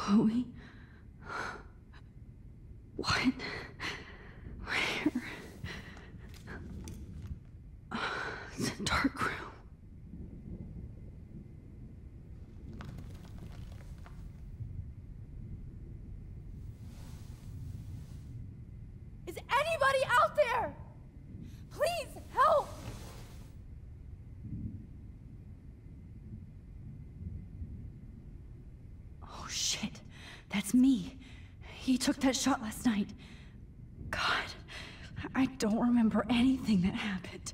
Chloe? What? Where? It's a dark room. Is anybody out there? Please help! Oh shit, that's me. He took that shot last night. God, I don't remember anything that happened.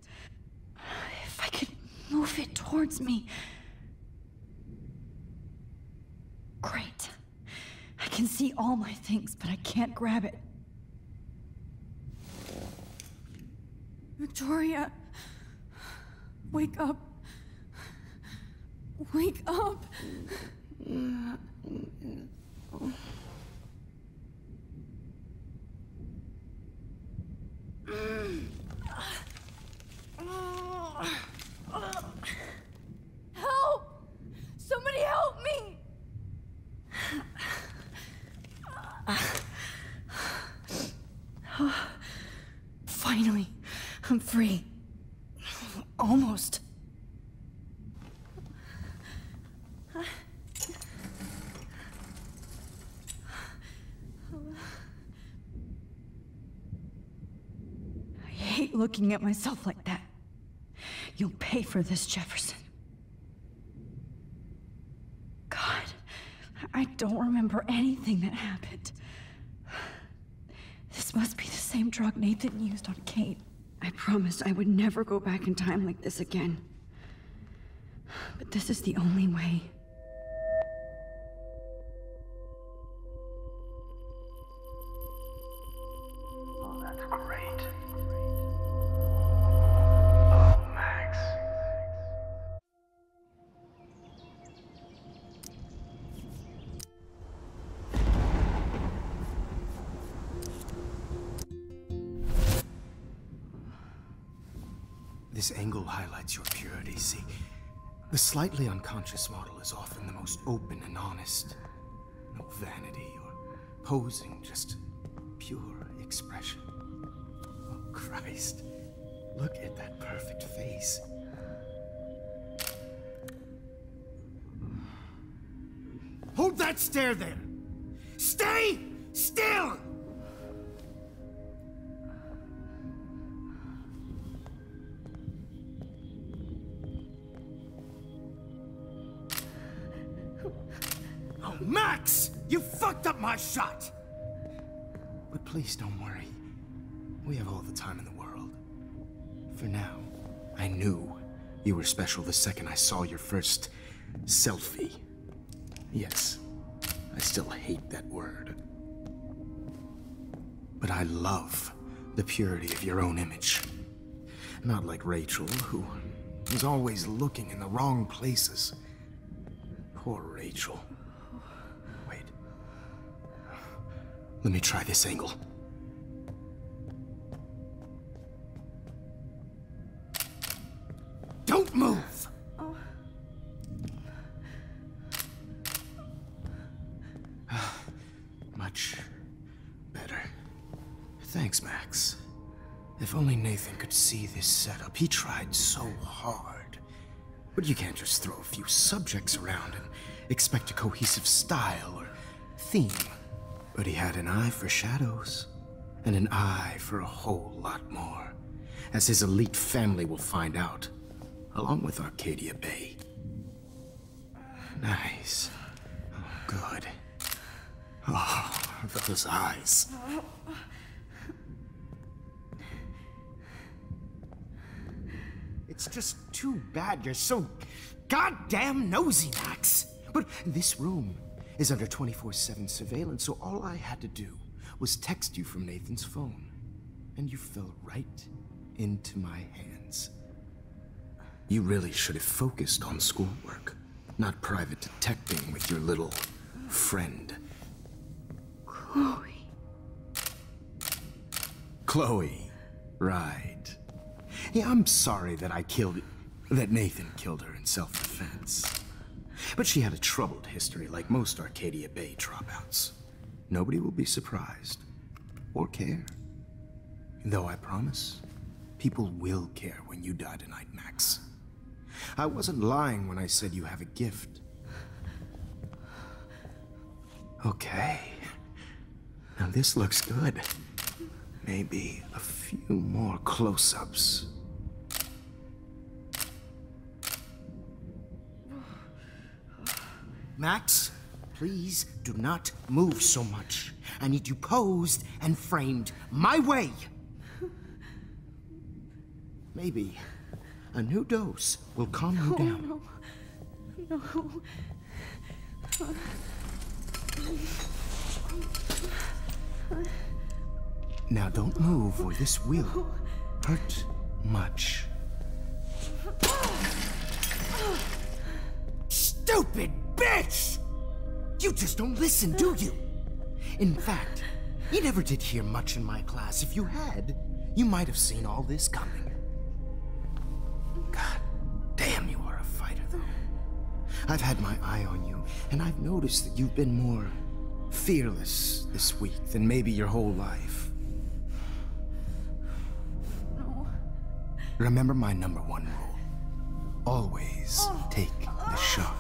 If I could move it towards me. Great. I can see all my things, but I can't grab it. Victoria, wake up. Wake up. Help! Somebody help me! Finally, I'm free. Almost. I hate looking at myself like that. You'll pay for this, Jefferson. God, I don't remember anything that happened. This must be the same drug Nathan used on Kate. I promised I would never go back in time like this again. But this is the only way. Oh, that's great. Oh, Max. This angle highlights your purity, see? The slightly unconscious model is often the most open and honest. No vanity or posing, just pure expression. Oh, Christ. Look at that perfect face. Hold that stare there! Stay still! Oh, Max! You fucked up my shot! But please don't worry. We have all the time in the world. For now, I knew you were special the second I saw your first selfie. Yes, I still hate that word. But I love the purity of your own image. Not like Rachel, who was always looking in the wrong places. Poor Rachel. Wait. Let me try this angle. Don't move! Oh. Much better. Thanks, Max. If only Nathan could see this setup. He tried so hard. But you can't just throw a few subjects around and expect a cohesive style or theme. But he had an eye for shadows, and an eye for a whole lot more, as his elite family will find out, along with Arcadia Bay. Nice. Oh, good. Oh, those eyes. It's just too bad you're so goddamn nosy, Max. But this room is under 24/7 surveillance, so all I had to do was text you from Nathan's phone. And you fell right into my hands. You really should have focused on schoolwork, not private detecting with your little friend. Chloe. Chloe, right. Yeah, I'm sorry that Nathan killed her in self-defense. But she had a troubled history like most Arcadia Bay dropouts. Nobody will be surprised or care. Though I promise, people will care when you die tonight, Max. I wasn't lying when I said you have a gift. Okay. Now this looks good. Maybe a few more close-ups. Max, please do not move so much. I need you posed and framed my way. Maybe a new dose will calm you down. No. Now don't move or this will hurt much. Stupid bitch! You just don't listen, do you? In fact, you never did hear much in my class. If you had, you might have seen all this coming. God damn, you are a fighter, though. I've had my eye on you, and I've noticed that you've been more fearless this week than maybe your whole life. No. Remember my #1 rule. Always take the shot.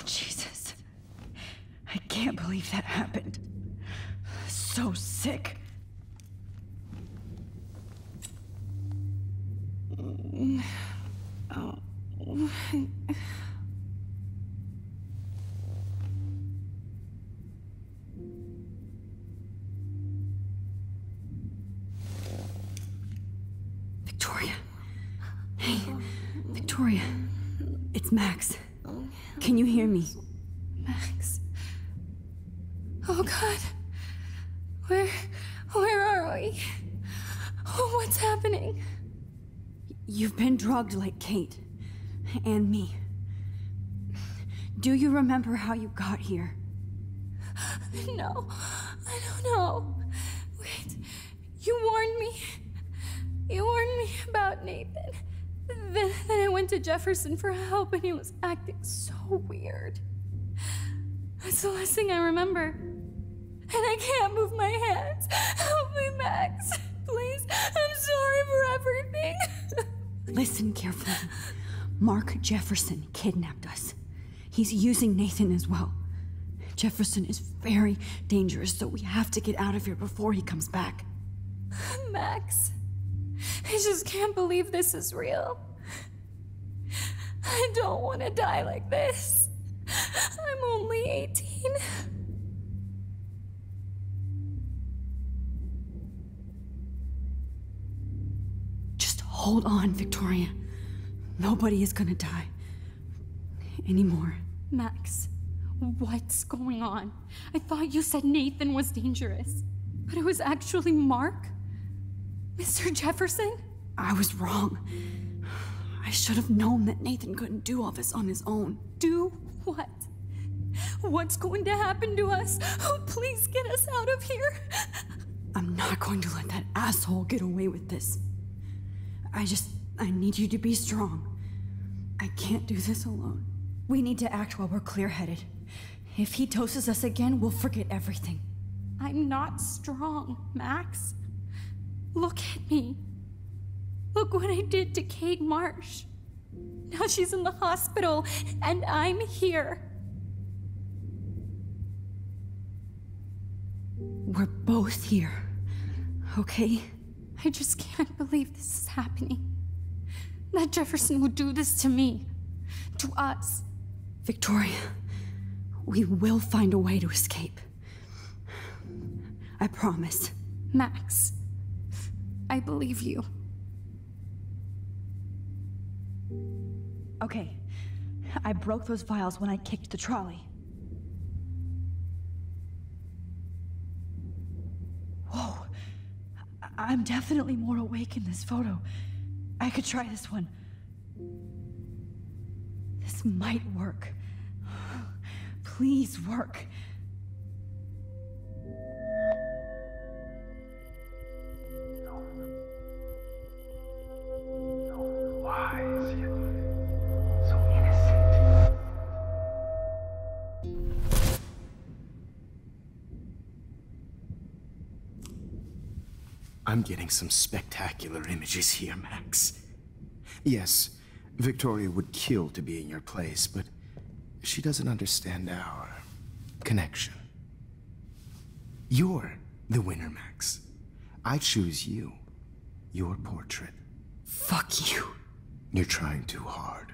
Jesus. I can't believe that happened. So sick. Victoria. Hey, Victoria. It's Max. Can you hear me? Max. Oh God. Where are we? Oh, what's happening? You've been drugged like Kate. And me. Do you remember how you got here? No, I don't know. Wait, you warned me. You warned me about Nathan. Then I went to Jefferson for help and he was acting so weird. That's the last thing I remember. And I can't move my hands. Help me, Max. Please, I'm sorry for everything. Listen carefully. Mark Jefferson kidnapped us. He's using Nathan as well. Jefferson is very dangerous, so we have to get out of here before he comes back. Max, I just can't believe this is real. I don't want to die like this. I'm only 18. Just hold on, Victoria. Nobody is gonna die. Anymore. Max, what's going on? I thought you said Nathan was dangerous, but it was actually Mark? Mr. Jefferson? I was wrong. I should have known that Nathan couldn't do all this on his own. Do what? What's going to happen to us? Oh, please get us out of here. I'm not going to let that asshole get away with this. I need you to be strong. I can't do this alone. We need to act while we're clear-headed. If he doses us again, we'll forget everything. I'm not strong, Max. Look at me. Look what I did to Kate Marsh. Now she's in the hospital, and I'm here. We're both here, okay? I just can't believe this is happening. That Jefferson would do this to me. To us. Victoria, we will find a way to escape. I promise. Max, I believe you. Okay, I broke those vials when I kicked the trolley. I'm definitely more awake in this photo. I could try this one. This might work. Please work. Wise, yet so innocent. I'm getting some spectacular images here, Max. Yes, Victoria would kill to be in your place, but she doesn't understand our connection. You're the winner, Max. I choose you. Your portrait. Fuck you. You're trying too hard.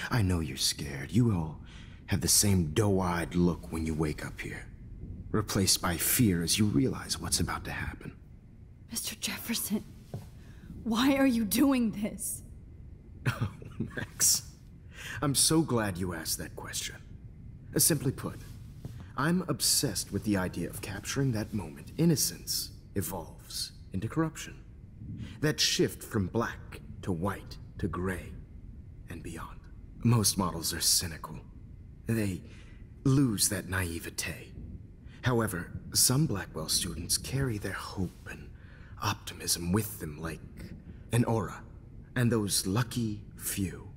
I know you're scared. You all have the same doe-eyed look when you wake up here, replaced by fear as you realize what's about to happen. Mr. Jefferson, why are you doing this? Oh, Max. I'm so glad you asked that question. Simply put, I'm obsessed with the idea of capturing that moment innocence evolves into corruption. That shift from black to white to gray and beyond. Most models are cynical. They lose that naivete. However, some Blackwell students carry their hope and optimism with them like an aura. And those lucky few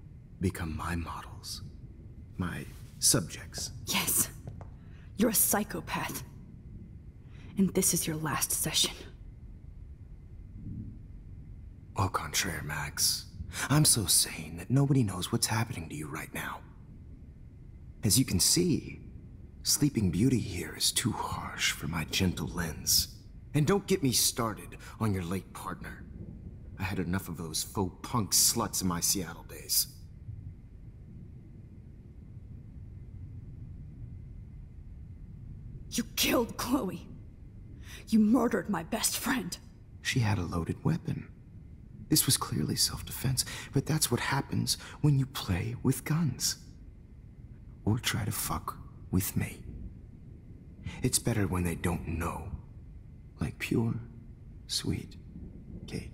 become my models. My subjects. Yes. You're a psychopath. And this is your last session. Au contraire, Max. I'm so sane that nobody knows what's happening to you right now. As you can see, Sleeping Beauty here is too harsh for my gentle lens. And don't get me started on your late partner. I had enough of those faux punk sluts in my Seattle days. You killed Chloe. You murdered my best friend. She had a loaded weapon. This was clearly self-defense, but that's what happens when you play with guns. Or try to fuck with me. It's better when they don't know. Like pure, sweet Kate.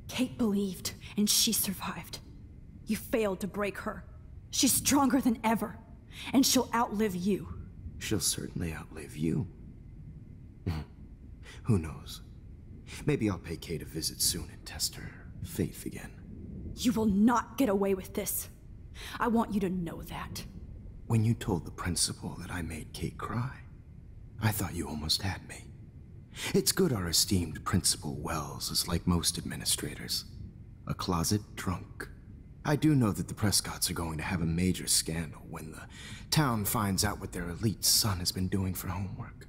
Kate believed, and she survived. You failed to break her. She's stronger than ever, and she'll outlive you. She'll certainly outlive you. Who knows? Maybe I'll pay Kate a visit soon and test her faith again. You will not get away with this. I want you to know that. When you told the principal that I made Kate cry, I thought you almost had me. It's good our esteemed Principal Wells is like most administrators. A closet drunk. I do know that the Prescotts are going to have a major scandal when the town finds out what their elite son has been doing for homework.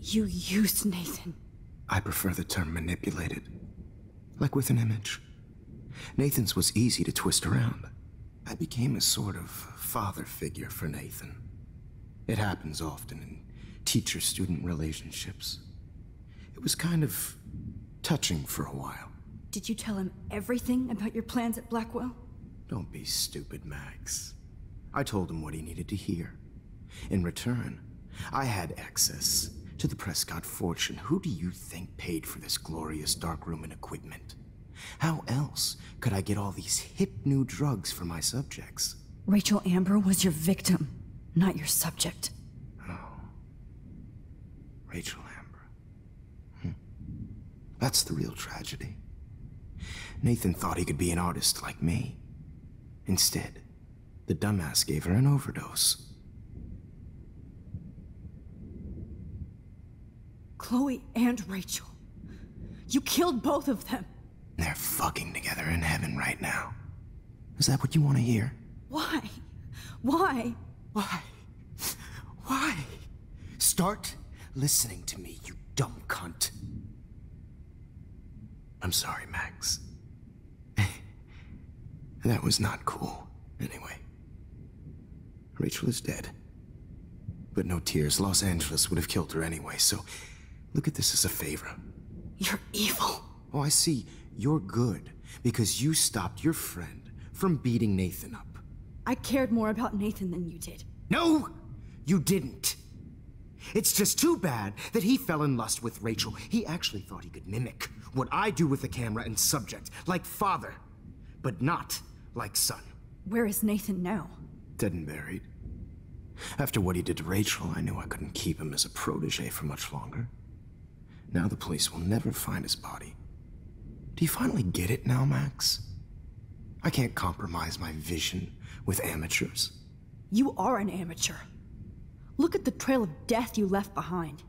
You used Nathan. I prefer the term manipulated. Like with an image. Nathan's was easy to twist around. I became a sort of father figure for Nathan. It happens often in teacher-student relationships. It was kind of touching for a while. Did you tell him everything about your plans at Blackwell? Don't be stupid, Max. I told him what he needed to hear. In return, I had access to the Prescott fortune. Who do you think paid for this glorious darkroom and equipment? How else could I get all these hip new drugs for my subjects? Rachel Amber was your victim, not your subject. Oh. Rachel Amber. That's the real tragedy. Nathan thought he could be an artist like me. Instead, the dumbass gave her an overdose. Chloe and Rachel. You killed both of them. They're fucking together in heaven right now. Is that what you want to hear? Why? Why? Why? Why? Start listening to me, you dumb cunt. I'm sorry, Max. That was not cool, anyway. Rachel is dead. But no tears. Los Angeles would have killed her anyway, so look at this as a favor. You're evil. Oh, I see. You're good because you stopped your friend from beating Nathan up. I cared more about Nathan than you did. No, you didn't. It's just too bad that he fell in lust with Rachel. He actually thought he could mimic what I do with the camera and subject, like father, but not like son. Where is Nathan now? Dead and buried. After what he did to Rachel, I knew I couldn't keep him as a protege for much longer. Now the police will never find his body. Do you finally get it now, Max? I can't compromise my vision with amateurs. You are an amateur. Look at the trail of death you left behind.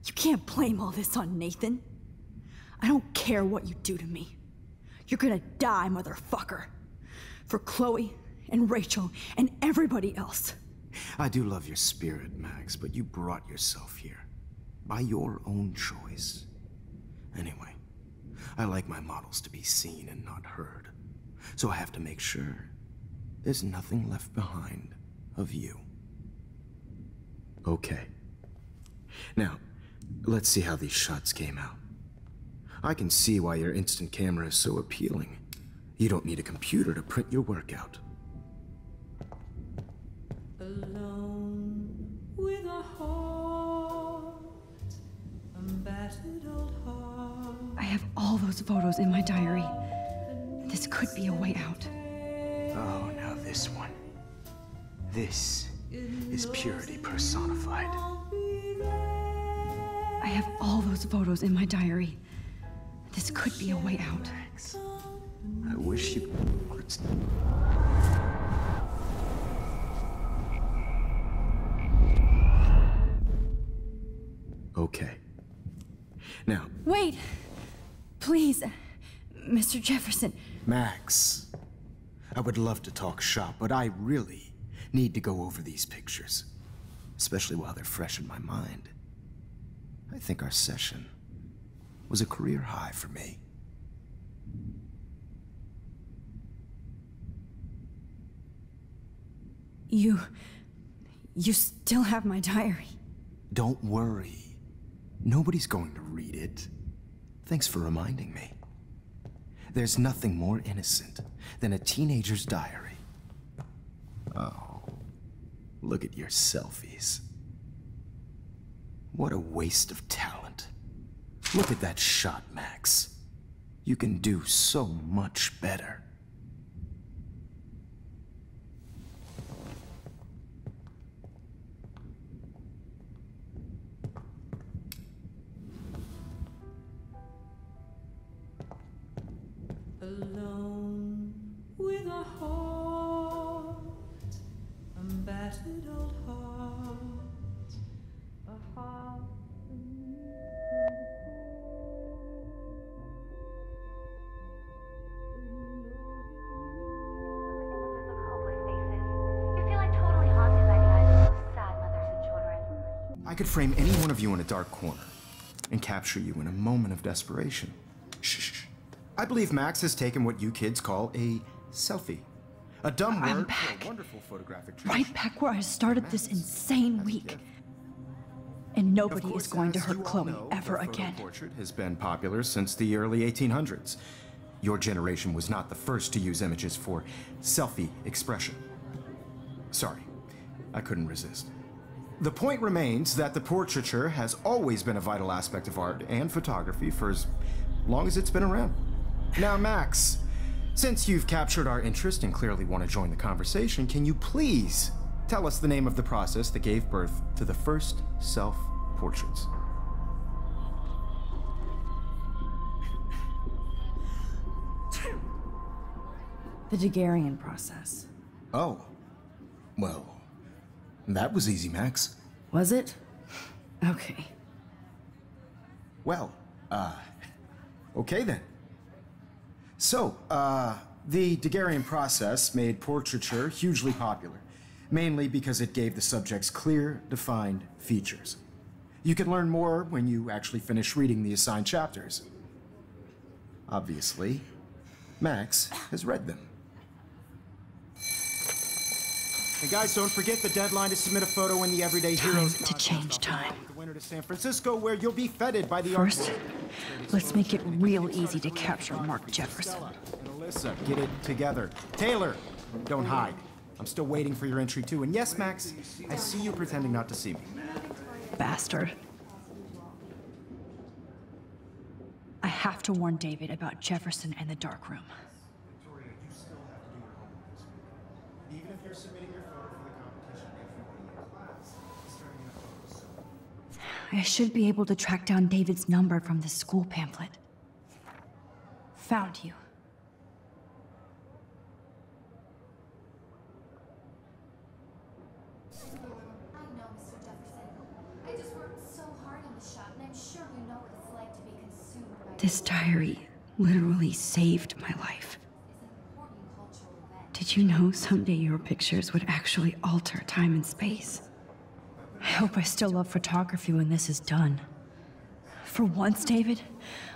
You can't blame all this on Nathan. I don't care what you do to me. You're gonna die, motherfucker. For Chloe and Rachel and everybody else. I do love your spirit, Max, but you brought yourself here. By your own choice. Anyway, I like my models to be seen and not heard. So I have to make sure there's nothing left behind of you. Okay. Now, let's see how these shots came out. I can see why your instant camera is so appealing. You don't need a computer to print your work out. Alone with a heart, a battered old heart. I have all those photos in my diary. This could be a way out. Oh, now this one. This is purity personified. I have all those photos in my diary. This could be a way out. Max, I wish you could. Okay. Now. Wait! Please, Mr. Jefferson. Max, I would love to talk shop, but I really need to go over these pictures, especially while they're fresh in my mind. I think our session was a career high for me. You still have my diary. Don't worry. Nobody's going to read it. Thanks for reminding me. There's nothing more innocent than a teenager's diary. Oh, look at your selfies. What a waste of talent. Look at that shot, Max. You can do so much better. Alone with a heart, a battered old heart, a heart. I could frame any one of you in a dark corner and capture you in a moment of desperation. Shh. I believe Max has taken what you kids call a selfie. A dumb I'm word back. for a wonderful photographic tradition. Right back where I started this insane week. And nobody is going to hurt Chloe ever again. The portrait has been popular since the early 1800s. Your generation was not the first to use images for selfie expression. Sorry, I couldn't resist. The point remains that the portraiture has always been a vital aspect of art and photography for as long as it's been around. Now, Max, since you've captured our interest and clearly want to join the conversation, can you please tell us the name of the process that gave birth to the first self-portraits? The Daguerrean process. Oh, well, that was easy, Max. Was it? Okay. Well, okay then. So, the Daguerrean process made portraiture hugely popular, mainly because it gave the subjects clear, defined features. You can learn more when you actually finish reading the assigned chapters. Obviously, Max has read them. And guys, don't forget the deadline to submit a photo in the Everyday Heroes to change time. The winner to San Francisco, where you'll be feted by the First, let's make it real easy to capture Mark Jefferson. And Alyssa, get it together. Taylor, don't hide. I'm still waiting for your entry too. And yes, Max, I see you pretending not to see me. Bastard. I have to warn David about Jefferson and the dark room. Victoria, you still have to do your homework this week. Even if you're submitting your photo for the competition, everybody in class is turning in a photo soon. I should be able to track down David's number from the school pamphlet. Found you. I know, Mr. Jefferson. I just worked so hard on the shot, and I'm sure you know what it's like to be consumed by This diary literally saved my life. is an important cultural event. Did you know someday your pictures would actually alter time and space? I hope I still love photography when this is done. For once, David,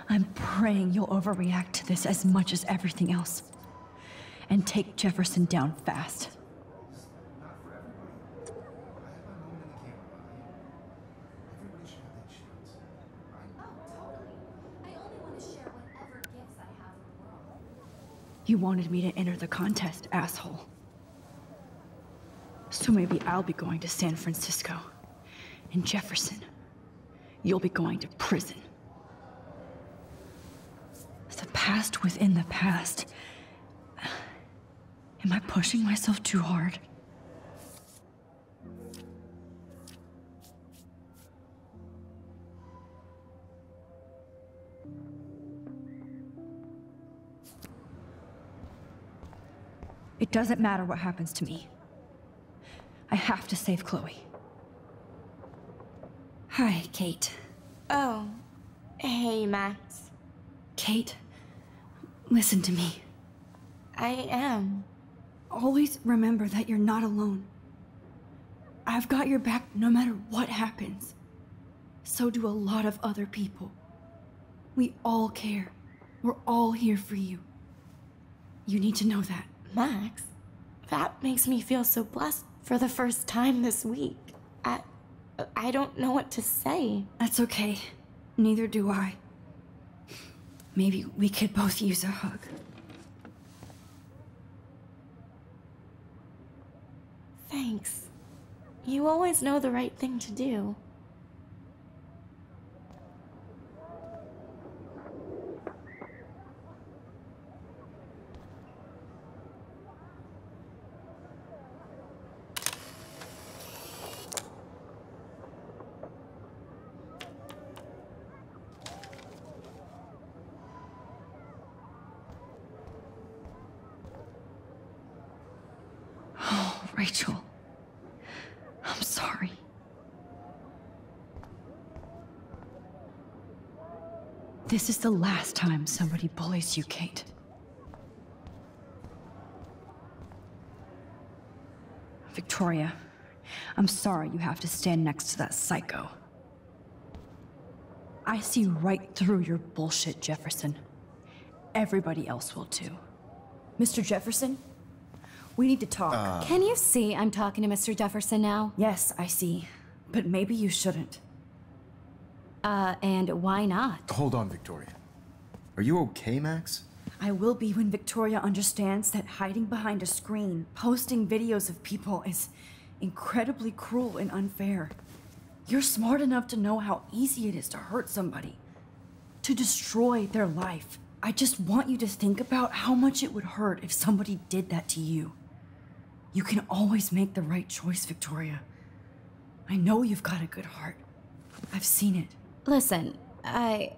I'm praying you'll overreact to this as much as everything else. And take Jefferson down fast. Not for everybody. I have my moment in the camera. Everybody should have that chance. Right? Oh, totally. I only want to share whatever gifts I have in the world. You wanted me to enter the contest, asshole. So maybe I'll be going to San Francisco. And Jefferson, you'll be going to prison. The past within the past. Am I pushing myself too hard? It doesn't matter what happens to me. I have to save Chloe. Hi, Kate. Oh, hey, Max. Kate, listen to me. I am. Always remember that you're not alone. I've got your back no matter what happens. So do a lot of other people. We all care. We're all here for you. You need to know that. Max, that makes me feel so blessed for the first time this week. I don't know what to say. That's okay. Neither do I. Maybe we could both use a hug. Thanks. You always know the right thing to do. Rachel, I'm sorry. This is the last time somebody bullies you, Kate. Victoria, I'm sorry you have to stand next to that psycho. I see right through your bullshit, Jefferson. Everybody else will too. Mr. Jefferson? We need to talk. Can you see I'm talking to Mr. Jefferson now? Yes, I see. But maybe you shouldn't. And why not? Hold on, Victoria. Are you okay, Max? I will be when Victoria understands that hiding behind a screen, posting videos of people is incredibly cruel and unfair. You're smart enough to know how easy it is to hurt somebody, to destroy their life. I just want you to think about how much it would hurt if somebody did that to you. You can always make the right choice, Victoria. I know you've got a good heart. I've seen it. Listen, I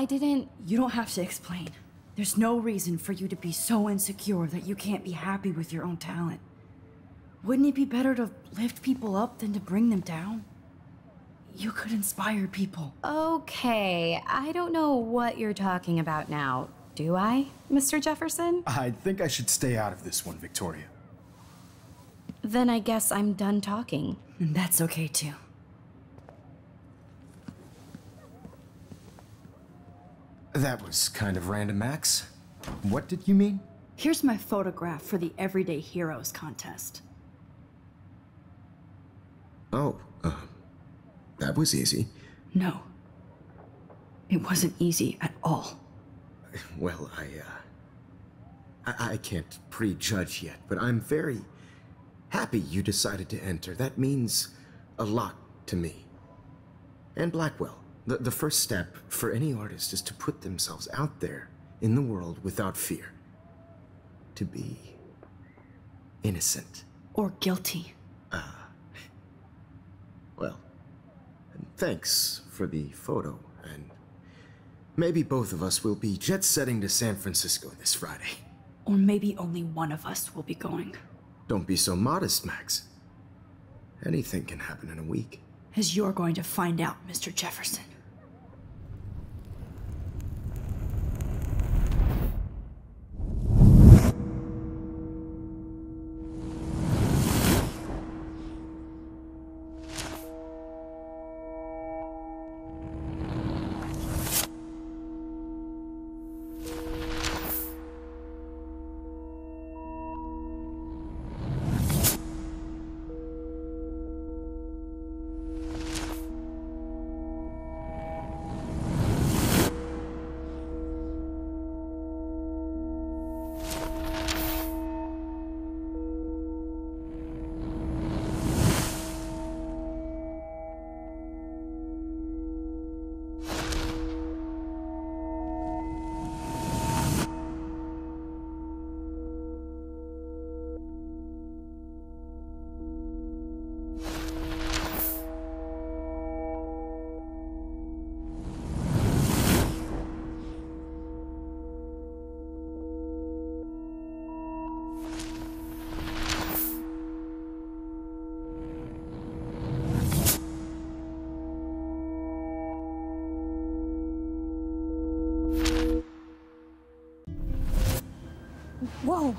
didn't... You don't have to explain. There's no reason for you to be so insecure that you can't be happy with your own talent. Wouldn't it be better to lift people up than to bring them down? You could inspire people. Okay, I don't know what you're talking about now. Do I, Mr. Jefferson? I think I should stay out of this one, Victoria. Then I guess I'm done talking. And that's okay too. That was kind of random, Max. What did you mean? Here's my photograph for the Everyday Heroes contest. Oh, that was easy. No. It wasn't easy at all. Well, I can't prejudge yet, but I'm very happy you decided to enter. That means a lot to me. And Blackwell. The first step for any artist is to put themselves out there in the world without fear. To be innocent. Or guilty. Well, thanks for the photo, and maybe both of us will be jet-setting to San Francisco this Friday. Or maybe only one of us will be going. Don't be so modest, Max. Anything can happen in a week. As you're going to find out, Mr. Jefferson. Whoa!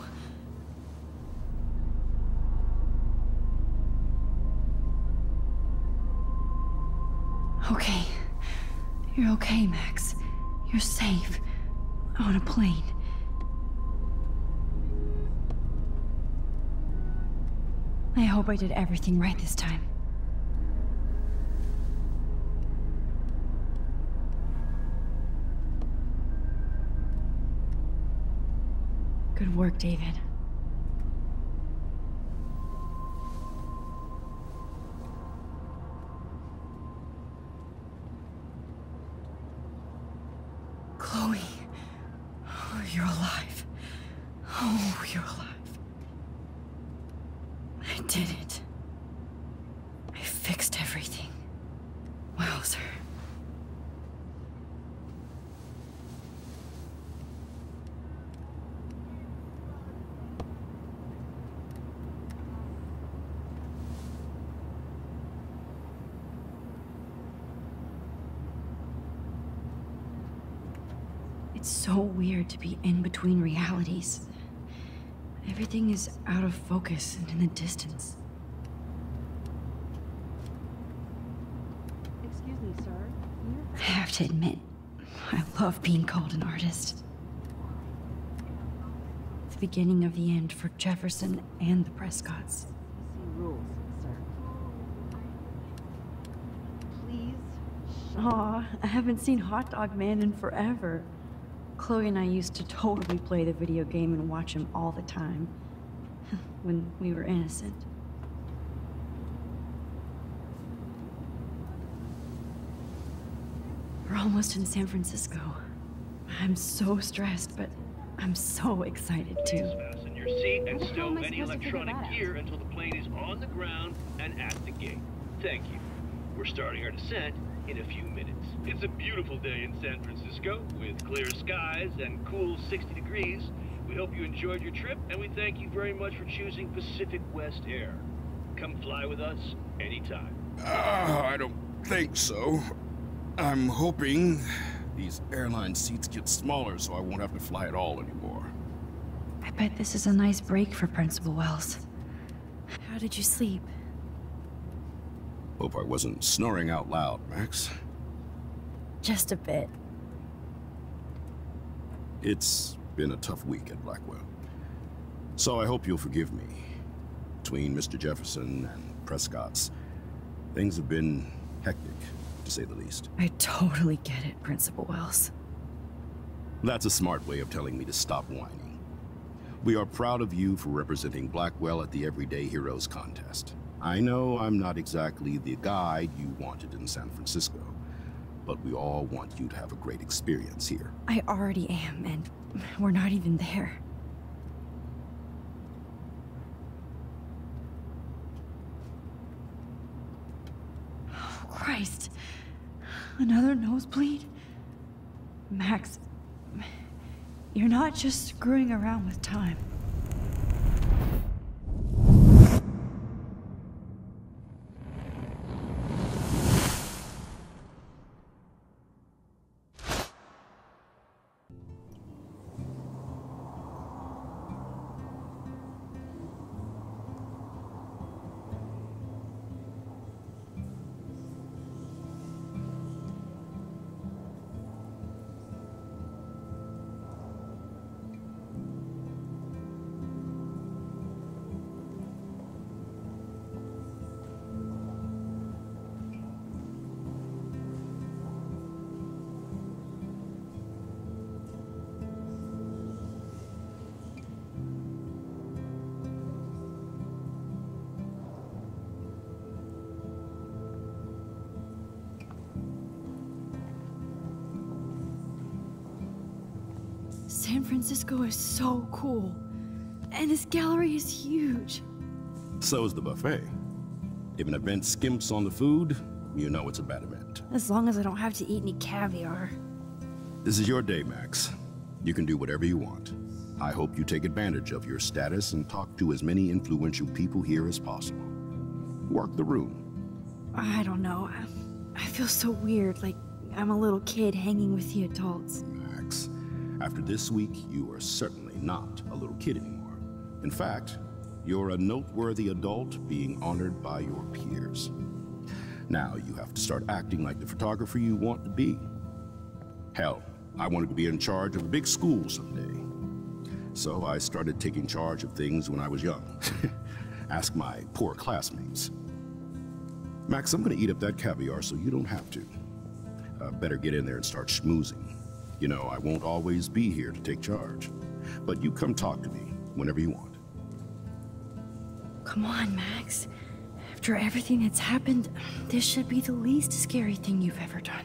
Okay. You're okay, Max. You're safe. On a plane. I hope I did everything right this time. Good work, David. Chloe. Oh, you're alive. Oh, you're alive. I did it. I fixed everything. Wowzer. It's so weird to be in between realities. Everything is out of focus and in the distance. Excuse me, sir. I have to admit, I love being called an artist. The beginning of the end for Jefferson and the Prescotts. Rules, sir. Please. Aw, I haven't seen Hot Dog Man in forever. Chloe and I used to totally play the video game and watch him all the time. When we were innocent. We're almost in San Francisco. I'm so stressed, but I'm so excited too. Fasten your seat and stow any electronic gear until the plane is on the ground and at the gate. Thank you. We're starting our descent in a few minutes. It's a beautiful day in San Francisco with clear skies and cool 60 degrees. We hope you enjoyed your trip, and we thank you very much for choosing Pacific West Air. Come fly with us anytime. I don't think so. I'm hoping these airline seats get smaller so I won't have to fly at all anymore. I bet this is a nice break for Principal Wells. How did you sleep? Hope I wasn't snoring out loud, Max. Just a bit. It's been a tough week at Blackwell. So I hope you'll forgive me. Between Mr. Jefferson and Prescott's, Things have been hectic, to say the least. I totally get it, Principal Wells. That's a smart way of telling me to stop whining. We are proud of you for representing Blackwell at the Everyday Heroes contest. I know I'm not exactly the guide you wanted in San Francisco, but we all want you to have a great experience here. I already am, and we're not even there. Oh, Christ. Another nosebleed? Max, you're not just screwing around with time. San Francisco is so cool. And this gallery is huge. So is the buffet. If an event skimps on the food, you know it's a bad event. As long as I don't have to eat any caviar. This is your day, Max. You can do whatever you want. I hope you take advantage of your status and talk to as many influential people here as possible. Work the room. I don't know. I feel so weird, like I'm a little kid hanging with the adults. Max, after this week, you are certainly not a little kid anymore. In fact, you're a noteworthy adult being honored by your peers. Now you have to start acting like the photographer you want to be. Hell, I wanted to be in charge of a big school someday. So I started taking charge of things when I was young. Ask my poor classmates. Max, I'm gonna eat up that caviar so you don't have to. Better get in there and start schmoozing. You know, I won't always be here to take charge. But you come talk to me whenever you want. Come on, Max. After everything that's happened, this should be the least scary thing you've ever done.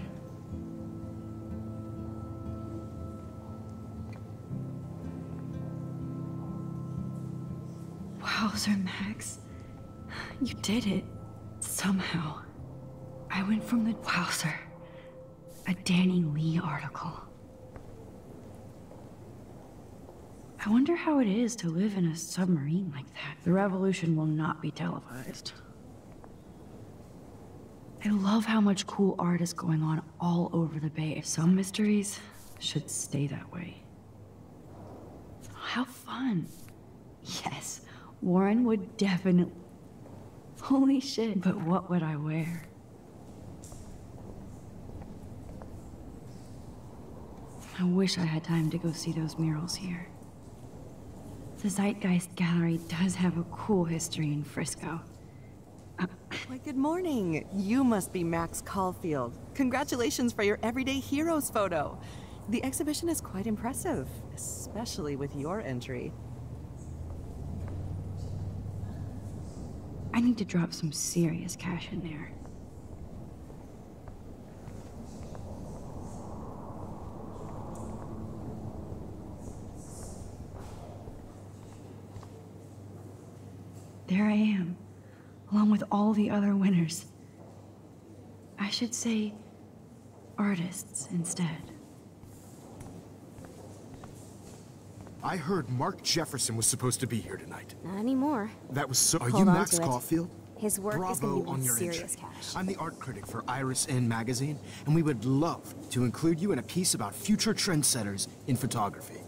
Wowzer, Max. You did it. Somehow. I went from the wowzer. A Danny Lee article. I wonder how it is to live in a submarine like that. The revolution will not be televised. I love how much cool art is going on all over the Bay. Some mysteries should stay that way. How fun. Yes, Warren would definitely... Holy shit, but what would I wear? I wish I had time to go see those murals here. The Zeitgeist Gallery does have a cool history in Frisco. Why, good morning. You must be Max Caulfield. Congratulations for your Everyday Heroes photo. The exhibition is quite impressive, especially with your entry. I need to drop some serious cash in there. There I am, along with all the other winners. I should say artists instead. I heard Mark Jefferson was supposed to be here tonight. Not anymore. That was so... Are Hold you on Max to it. Caulfield? His work is Bravo going to on be your serious entry. cash. I'm the art critic for Iris N magazine, and we would love to include you in a piece about future trendsetters in photography.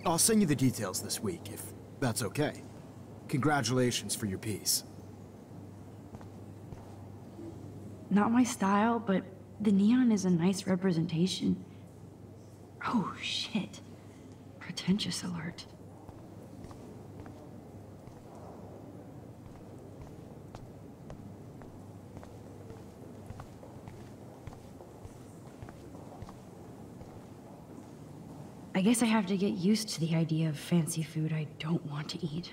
I'll send you the details this week, if that's okay. Congratulations for your piece. Not my style, but the neon is a nice representation. Oh, shit. Pretentious alert. I guess I have to get used to the idea of fancy food I don't want to eat.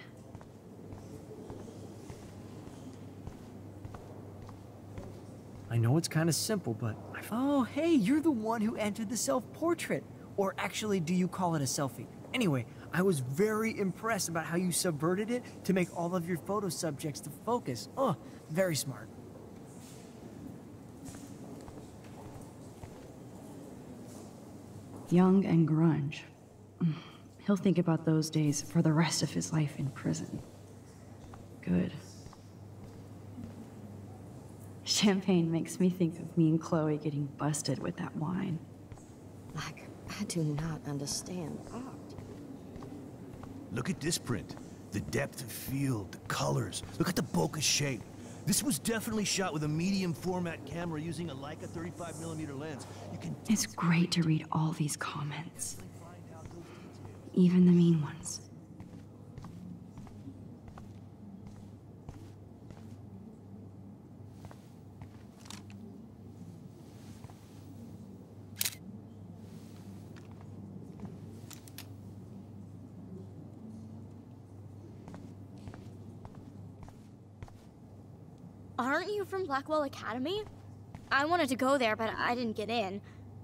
I know it's kind of simple, but oh, hey, you're the one who entered the self-portrait. Or actually, do you call it a selfie? Anyway, I was very impressed about how you subverted it to make all of your photo subjects to focus. Oh, very smart. Young and grunge. He'll think about those days for the rest of his life in prison. Good. Champagne makes me think of me and Chloe getting busted with that wine. Like, I do not understand art. Look at this print. The depth of field, the colors. Look at the bokeh shape. This was definitely shot with a medium format camera using a Leica 35mm lens. You can... It's great to read all these comments. Even the mean ones. Aren't you from Blackwell Academy? I wanted to go there, but I didn't get in.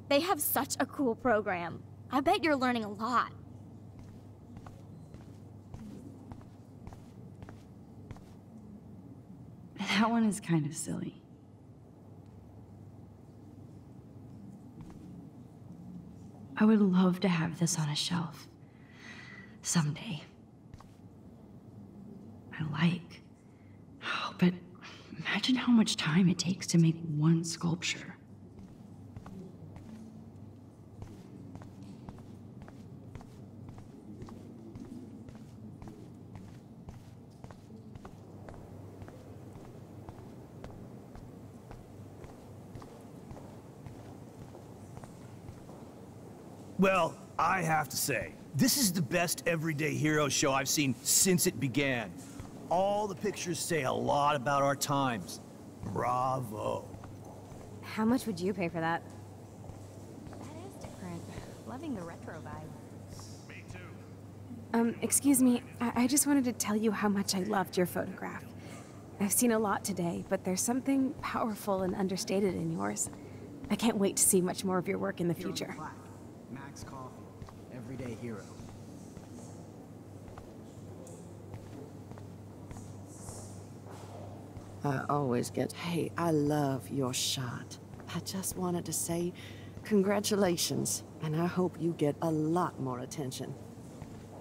They have such a cool program. I bet you're learning a lot. That one is kind of silly. I would love to have this on a shelf. Someday. But imagine how much time it takes to make one sculpture. Well, I have to say, this is the best everyday hero show I've seen since it began. All the pictures say a lot about our times. Bravo. How much would you pay for that? That is different. Loving the retro vibe. Me too. Excuse me. I just wanted to tell you how much I loved your photograph. I've seen a lot today, but there's something powerful and understated in yours. I can't wait to see much more of your work in the future. Max Caulfield, everyday hero. I always get, hey, I love your shot. I just wanted to say congratulations, and I hope you get a lot more attention.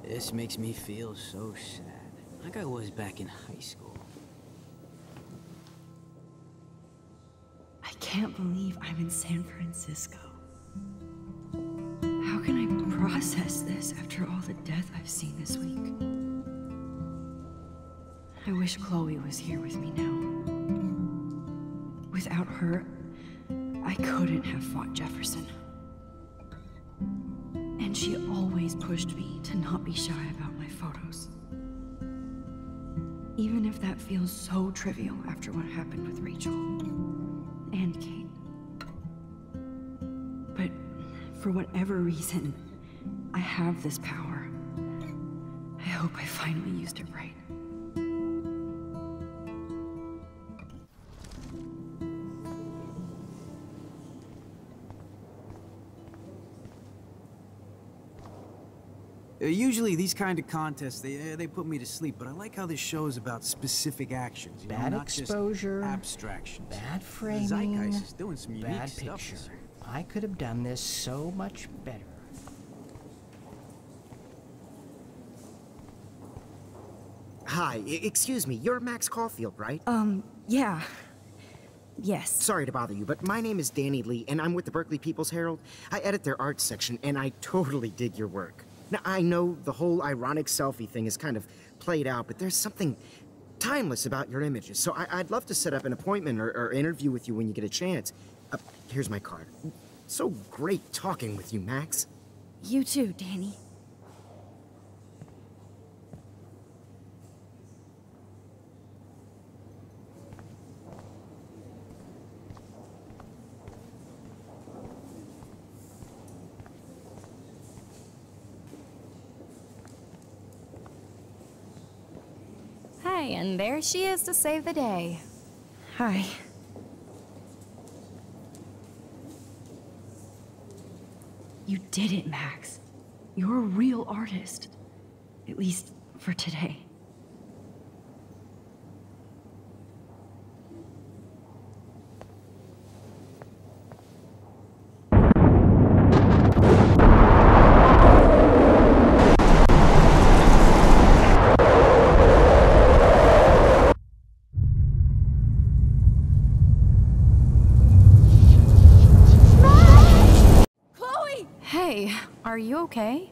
This makes me feel so sad, like I was back in high school. I can't believe I'm in San Francisco. How can I process this after all the death I've seen this week? I wish Chloe was here with me now. Without her, I couldn't have fought Jefferson. And she always pushed me to not be shy about my photos. Even if that feels so trivial after what happened with Rachel and Kate. But for whatever reason, I have this power. I hope I finally used it right. Usually these kind of contests, they put me to sleep, but I like how this show is about specific actions. You Bad know, not exposure, just abstractions. bad The framing, Zeitgeist is doing some unique bad stuff. picture. I could have done this so much better. Hi, excuse me, you're Max Caulfield, right? Yeah. Yes. Sorry to bother you, but my name is Danny Lee, and I'm with the Berkeley People's Herald. I edit their arts section, and I totally dig your work. Now, I know the whole ironic selfie thing is kind of played out, but there's something timeless about your images, so I'd love to set up an appointment or interview with you when you get a chance. Here's my card. So great talking with you, Max. You too, Danny. Hi, and there she is to save the day. Hi. You did it, Max. You're a real artist. At least for today. Hey, are you okay?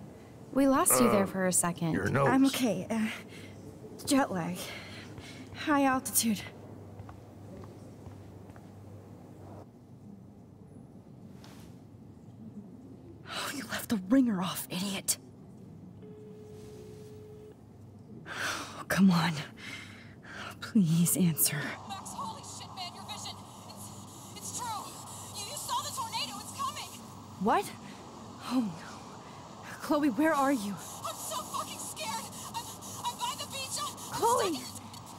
We lost you there for a second. Your nose. I'm okay. Jet lag. High altitude. Oh, you left the ringer off, idiot. Oh, come on. Please answer. Max, holy shit, man, your vision. It's true. You saw the tornado. It's coming. What? Oh no. Chloe, where are you? I'm so fucking scared. I'm by the beach. Chloe!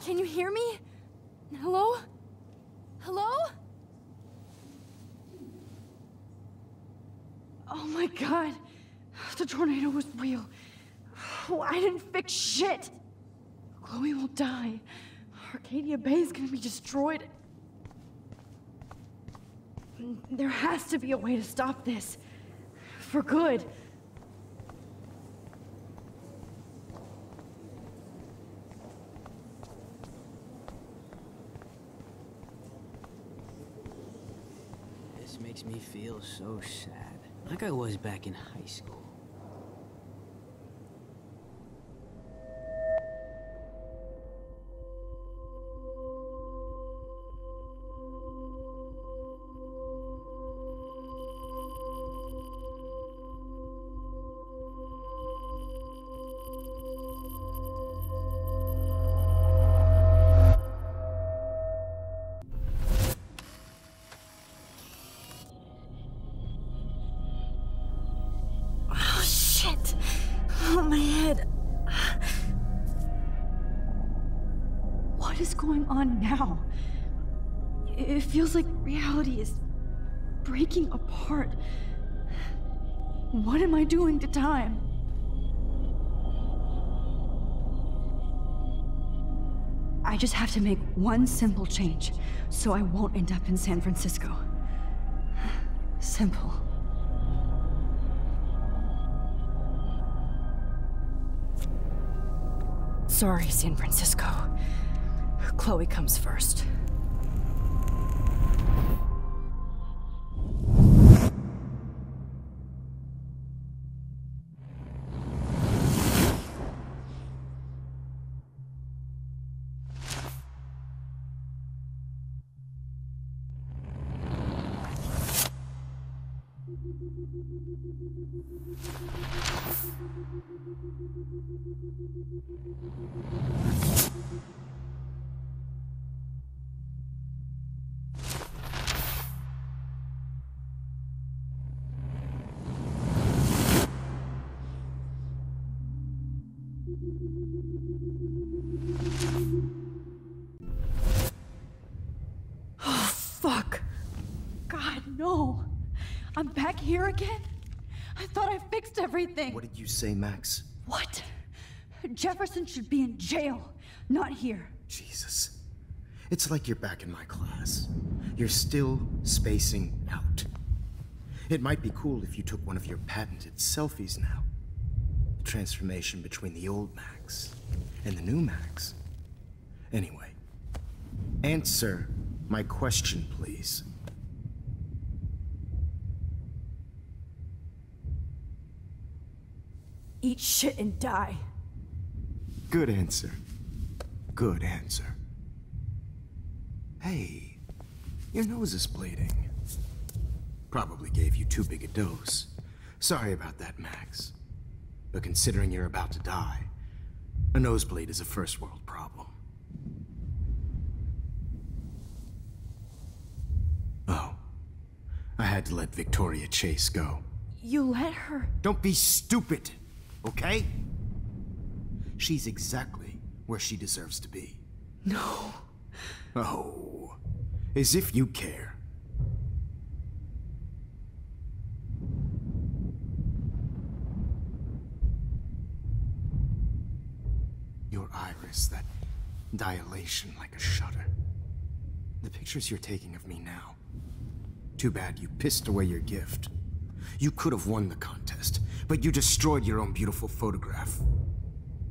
Can you hear me? Hello? Hello? Oh my god. The tornado was real. Oh, I didn't fix shit. Chloe will die. Arcadia Bay is gonna be destroyed. There has to be a way to stop this. For good. This makes me feel so sad. Like I was back in high school. Oh, my head. What is going on now? It feels like reality is breaking apart. What am I doing to time? I just have to make one simple change, so I won't end up in San Francisco. Simple. Sorry, San Francisco. Chloe comes first. Oh, fuck. God, no. I'm back here again? I thought I fixed everything. What did you say, Max? What? Jefferson should be in jail, not here. Jesus. It's like you're back in my class. You're still spacing out. It might be cool if you took one of your patented selfies now. The transformation between the old Max and the new Max. Anyway, answer my question, please. Eat shit and die. Good answer. Good answer. Hey, your nose is bleeding. Probably gave you too big a dose. Sorry about that, Max. But considering you're about to die, a nosebleed is a first world problem. Oh, I had to let Victoria Chase go. You let her? Don't be stupid, okay? She's exactly where she deserves to be. No. Oh, as if you care. Your iris, that dilation like a shutter. The pictures you're taking of me now. Too bad you pissed away your gift. You could have won the contest, but you destroyed your own beautiful photograph.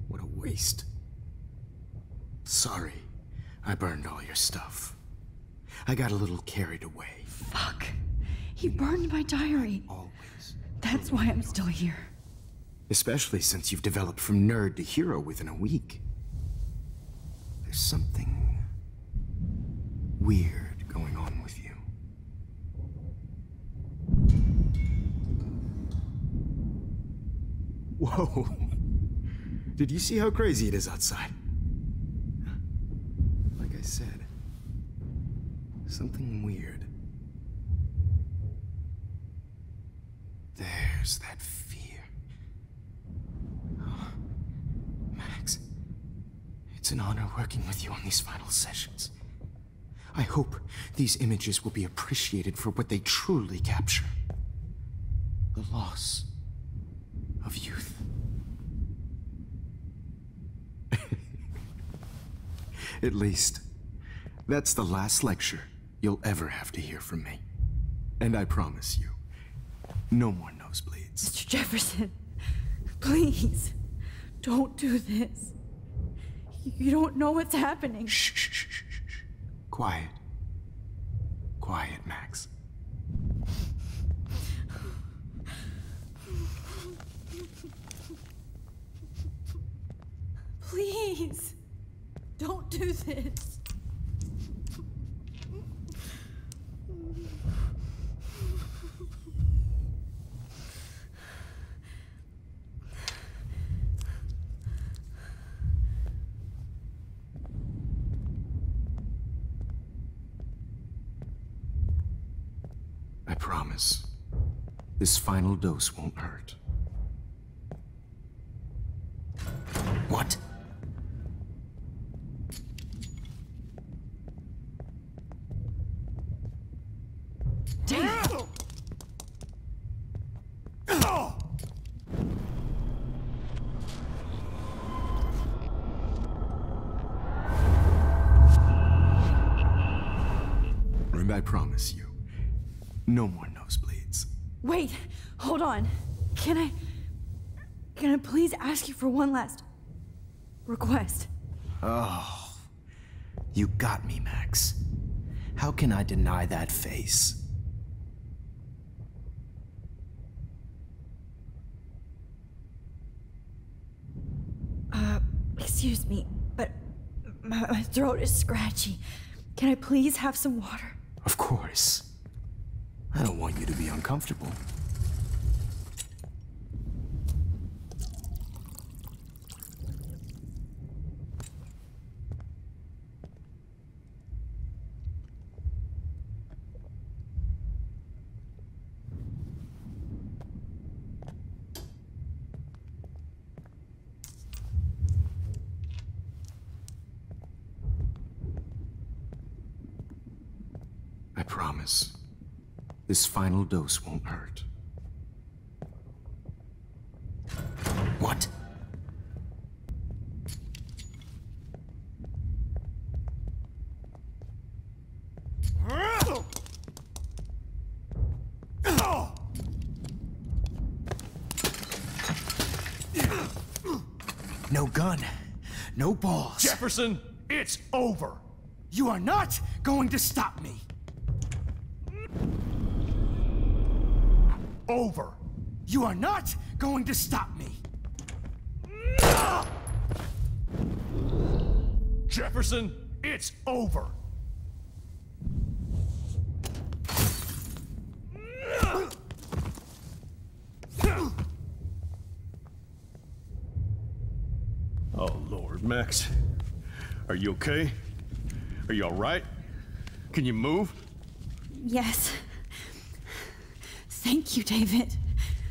What a waste. Sorry, I burned all your stuff. I got a little carried away. Fuck. He burned my diary. Always. That's why I'm still here. Especially since you've developed from nerd to hero within a week. There's something weird going on with you. Whoa. Did you see how crazy it is outside? Like I said, something weird. There's that fear. Oh, Max, it's an honor working with you on these final sessions. I hope these images will be appreciated for what they truly capture. The loss of youth. At least, that's the last lecture you'll ever have to hear from me. And I promise you, no more nosebleeds. Mr. Jefferson, please, don't do this. You don't know what's happening. Shh, shh, shh, shh, shh. Quiet. Quiet, Max. Please, don't do this. I promise, this final dose won't hurt. What? And I promise you, no more nosebleeds. Wait, hold on. Can I please ask you for one last request? Oh, you got me, Max. How can I deny that face? Excuse me, but my throat is scratchy. Can I please have some water? Of course. I don't want you to be uncomfortable. I promise, this final dose won't hurt. What? No gun, no balls. Jefferson, it's over. You are not going to stop me. Over. You are not going to stop me. Jefferson, it's over. Oh, Lord, Max. Are you okay? Are you all right? Can you move? Yes. Thank you, David.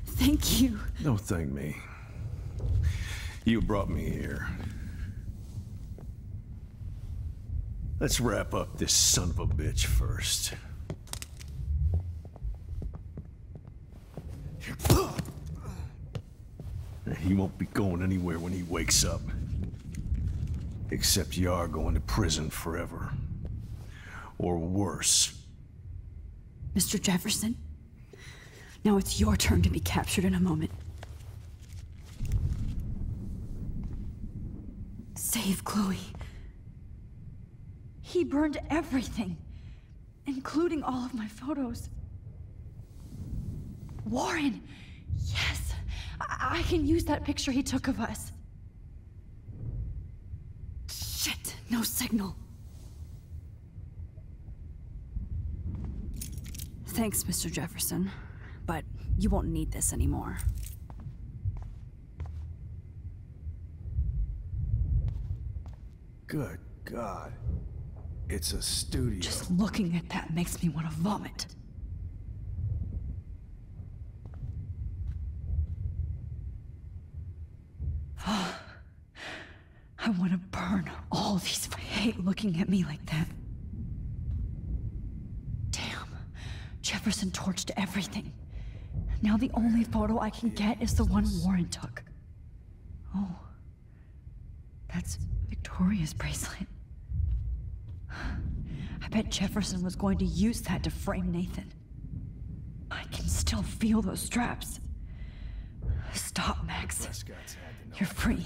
Thank you. Don't thank me. You brought me here. Let's wrap up this son of a bitch first. He won't be going anywhere when he wakes up. Except you are going to prison forever. Or worse. Mr. Jefferson, now it's your turn to be captured in a moment. Save Chloe. He burned everything, including all of my photos. Warren, yes, I can use that picture he took of us. Shit, no signal. Thanks, Mr. Jefferson, but you won't need this anymore. Good God. It's a studio. Just looking at that makes me want to vomit. I want to burn all these. I hate looking at me like that. Damn. Jefferson torched everything. Now the only photo I can get is the one Warren took. Oh. That's Victoria's bracelet. I bet Jefferson was going to use that to frame Nathan. I can still feel those straps. Stop, Max. You're free.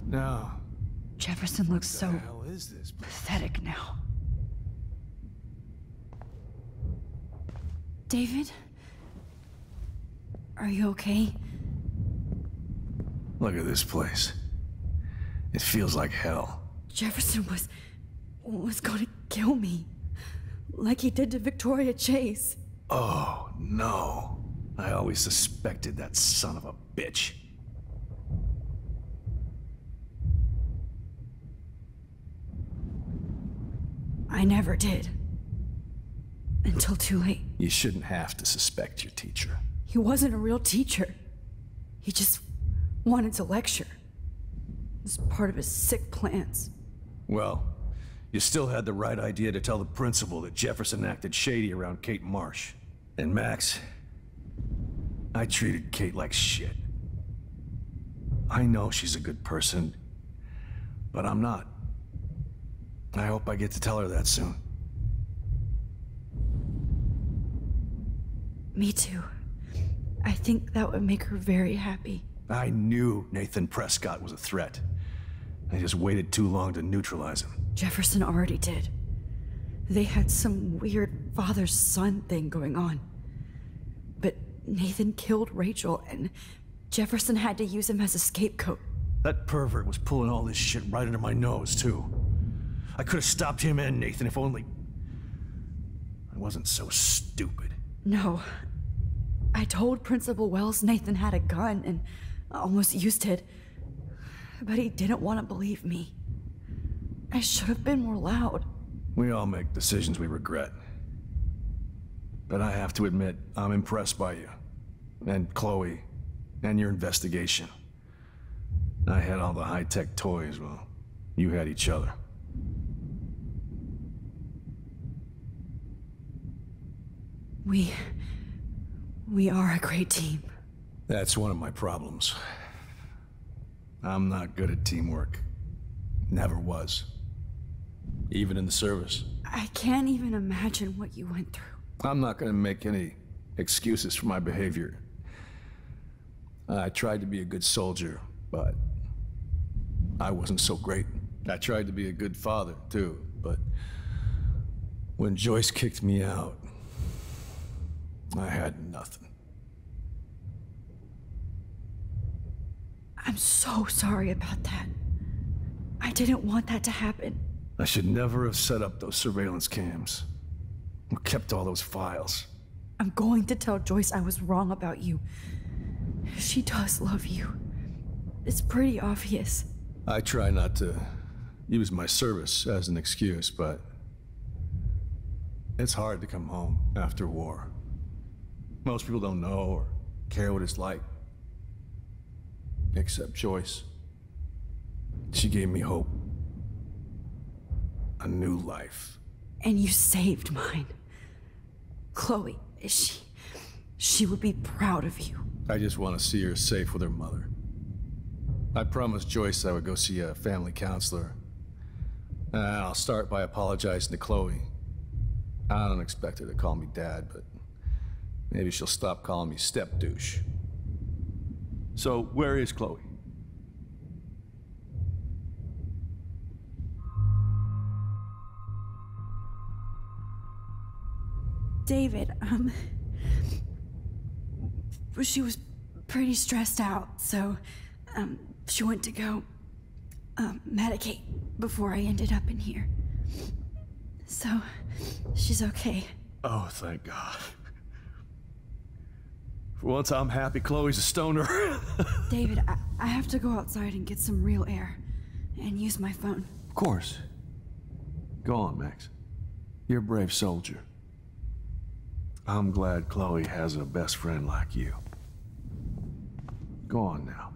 No. Jefferson looks so pathetic now. David? Are you okay? Look at this place. It feels like hell. Jefferson was going to kill me. Like he did to Victoria Chase. Oh, no. I always suspected that son of a bitch. I never did. Until too late. You shouldn't have to suspect your teacher. He wasn't a real teacher. He just wanted to lecture. It was part of his sick plans. Well, you still had the right idea to tell the principal that Jefferson acted shady around Kate Marsh. And Max, I treated Kate like shit. I know she's a good person, but I'm not. I hope I get to tell her that soon. Me too. I think that would make her very happy. I knew Nathan Prescott was a threat. I just waited too long to neutralize him. Jefferson already did. They had some weird father-son thing going on. But Nathan killed Rachel, and Jefferson had to use him as a scapegoat. That pervert was pulling all this shit right under my nose, too. I could have stopped him and Nathan if only I wasn't so stupid. No. I told Principal Wells Nathan had a gun and almost used it. But he didn't want to believe me. I should have been more loud. We all make decisions we regret. But I have to admit, I'm impressed by you. And Chloe. And your investigation. I had all the high-tech toys, well, you had each other. We are a great team. That's one of my problems. I'm not good at teamwork. Never was. Even in the service. I can't even imagine what you went through. I'm not gonna make any excuses for my behavior. I tried to be a good soldier, but I wasn't so great. I tried to be a good father, too, but when Joyce kicked me out, I had nothing. I'm so sorry about that. I didn't want that to happen. I should never have set up those surveillance cams. Or kept all those files. I'm going to tell Joyce I was wrong about you. She does love you. It's pretty obvious. I try not to use my service as an excuse, but it's hard to come home after war. Most people don't know or care what it's like. Except Joyce. She gave me hope. A new life. And you saved mine. Chloe, she would be proud of you. I just want to see her safe with her mother. I promised Joyce I would go see a family counselor. And I'll start by apologizing to Chloe. I don't expect her to call me Dad, but maybe she'll stop calling me step-douche. So, where is Chloe? David, she was pretty stressed out, so, she went to go, medicate before I ended up in here. So, she's okay. Oh, thank God. For once, I'm happy Chloe's a stoner. David, I have to go outside and get some real air, and use my phone. Of course. Go on, Max. You're a brave soldier. I'm glad Chloe has a best friend like you. Go on now.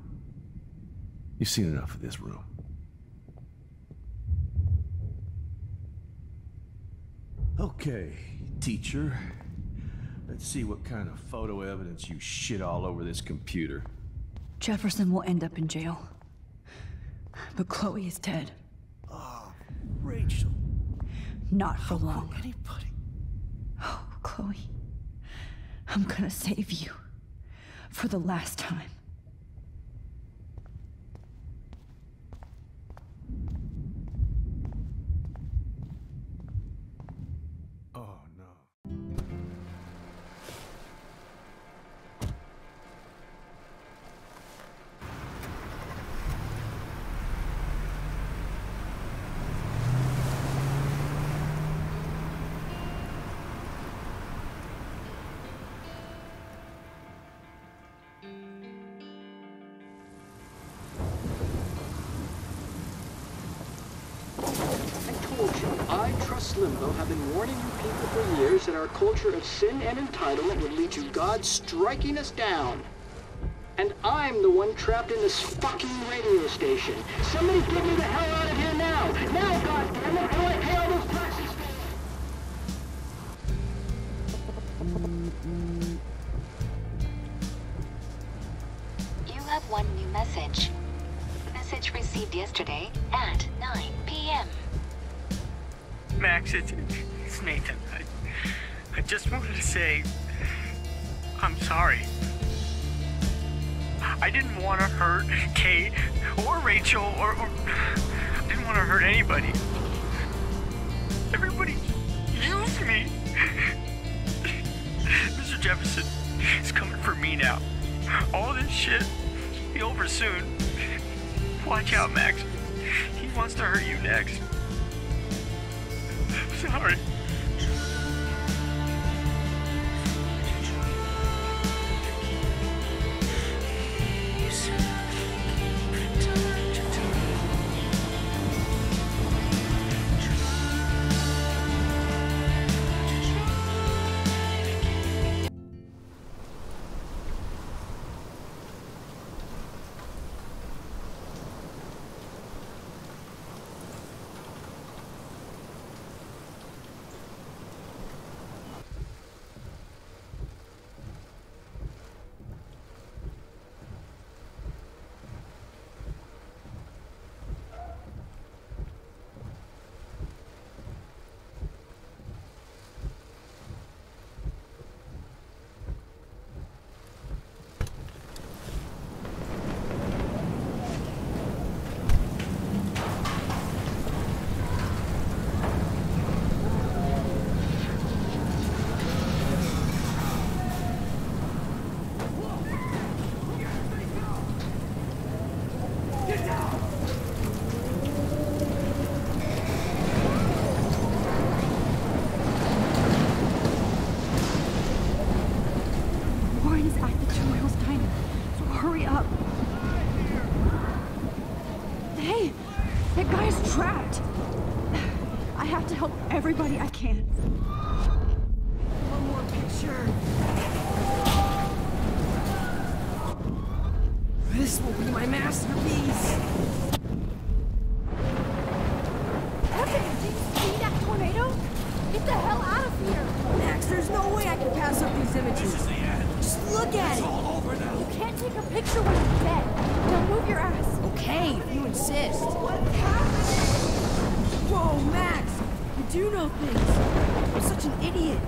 You've seen enough of this room. Okay, teacher. Let's see what kind of photo evidence you shit all over this computer. Jefferson will end up in jail. But Chloe is dead. Oh, Rachel. Not for long. Anybody? Oh, Chloe. I'm gonna save you. For the last time. Oh, no. I, Trust Limbo, have been warning you people for years that our culture of sin and entitlement would lead to God striking us down. And I'm the one trapped in this fucking radio station. Somebody get me the hell out of here now! Now, goddammit, how do I pay all those taxes? You have one new message. Message received yesterday at 9 p.m. Max, it's Nathan. I just wanted to say, I'm sorry. I didn't want to hurt Kate or Rachel or I didn't want to hurt anybody. Everybody used me. Mr. Jefferson is coming for me now. All this shit will be over soon. Watch out, Max. He wants to hurt you next. Sorry. Everybody I can. One more picture. This will be my masterpiece. images. Just look at it. You can't take a picture when you're dead. Now move your ass. Okay, if you insist. Whoa, Max! You do know things. You're such an idiot.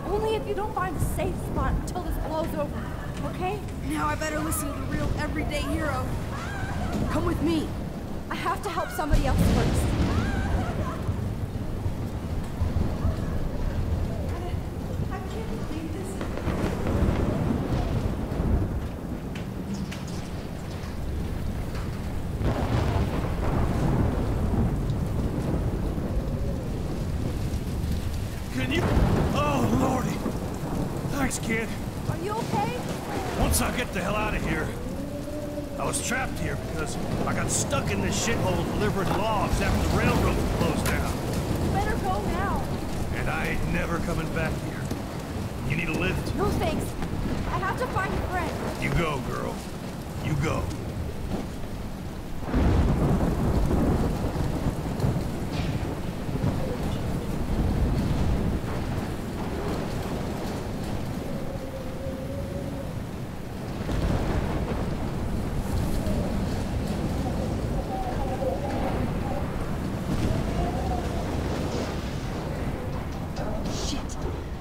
Only if you don't find a safe spot until this blows over, okay? Now I better listen to the real everyday hero. Come with me. I have to help somebody else first. Can you? Oh, Lordy. Thanks, kid. Are you okay? Once I get the hell out of here. I was trapped here because I got stuck in this shithole delivering logs after the railroad closed down. You better go now. And I ain't never coming back here. You need a lift? No thanks. I have to find a friend. You go, girl. You go.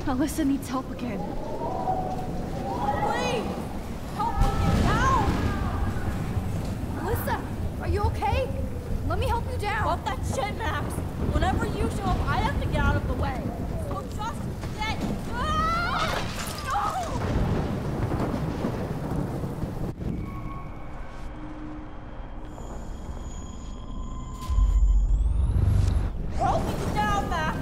Alyssa needs help again. Please! Help me get down! Alyssa, are you okay? Let me help you down. Fuck that shit, Max. Whenever you show up, I have to get out of the way. So just get... Ah! No! Help me get down, Max!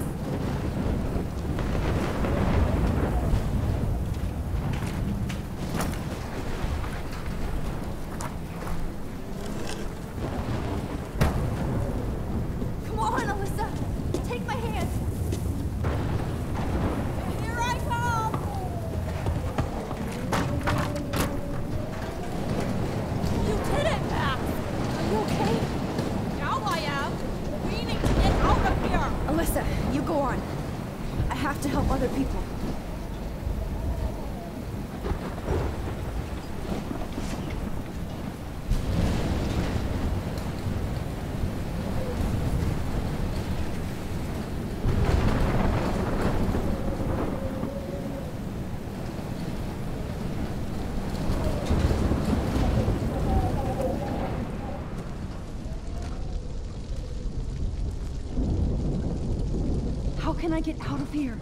How can I get out of here?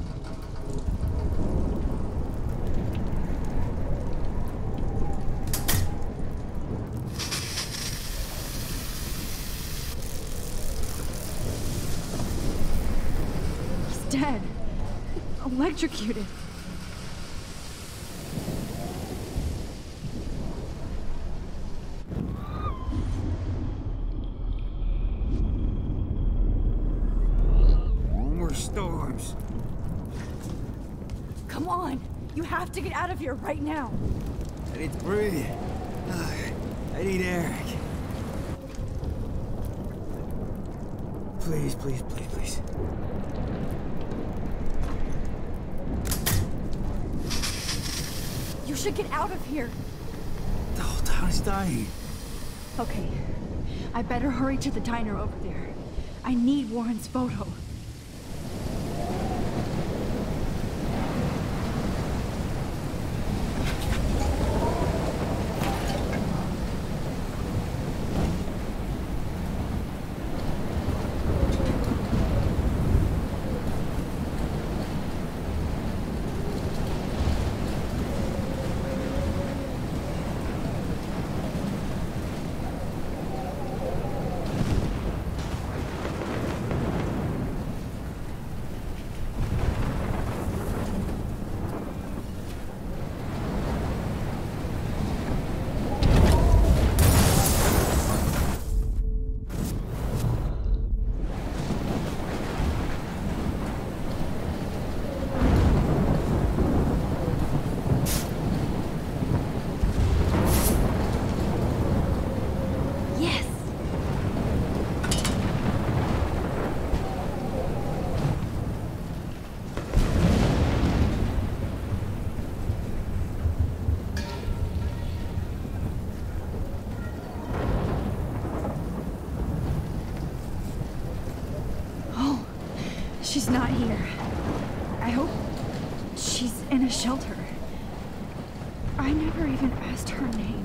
He's dead. Electrocuted. Storms. Come on! You have to get out of here right now! I need to breathe. I need air. Please, please, please, please. You should get out of here! The whole town is dying. Okay. I better hurry to the diner over there. I need Warren's photo. she's not here. I hope she's in a shelter. I never even asked her name.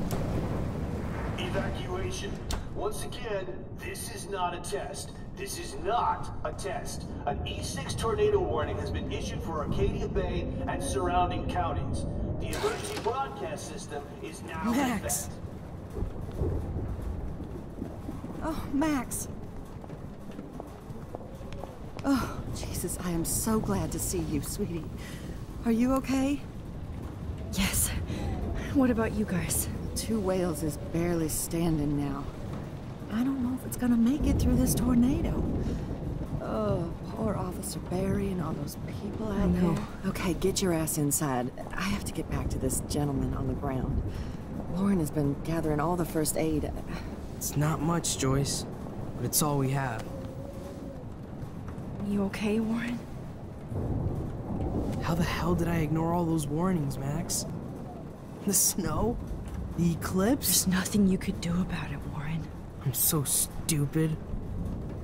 Evacuation. Once again, this is not a test. This is not a test. An E6 tornado warning has been issued for Arcadia Bay and surrounding counties. The emergency broadcast system is now in effect. Oh, Max. Oh, Jesus, I am so glad to see you, sweetie. Are you okay? Yes. What about you guys? Two Whales is barely standing now. I don't know if it's gonna make it through this tornado. Oh, poor Officer Barry and all those people out there. Okay, get your ass inside. I have to get back to this gentleman on the ground. Lauren has been gathering all the first aid. It's not much, Joyce, but it's all we have. You okay, Warren? How the hell did I ignore all those warnings, Max? The snow? The eclipse? There's nothing you could do about it, Warren. I'm so stupid.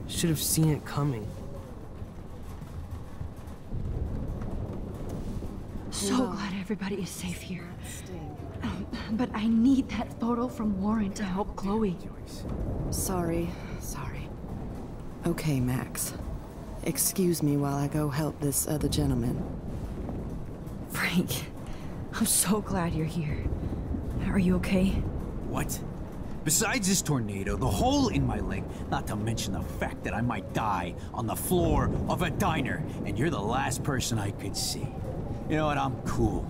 Should have seen it coming. So glad everybody is safe here. But I need that photo from Lauren to help Chloe. Sorry. Okay, Max. Excuse me while I go help this other gentleman. Frank, I'm so glad you're here. Are you okay? What? Besides this tornado, the hole in my leg, not to mention the fact that I might die on the floor of a diner, and you're the last person I could see. You know what? I'm cool.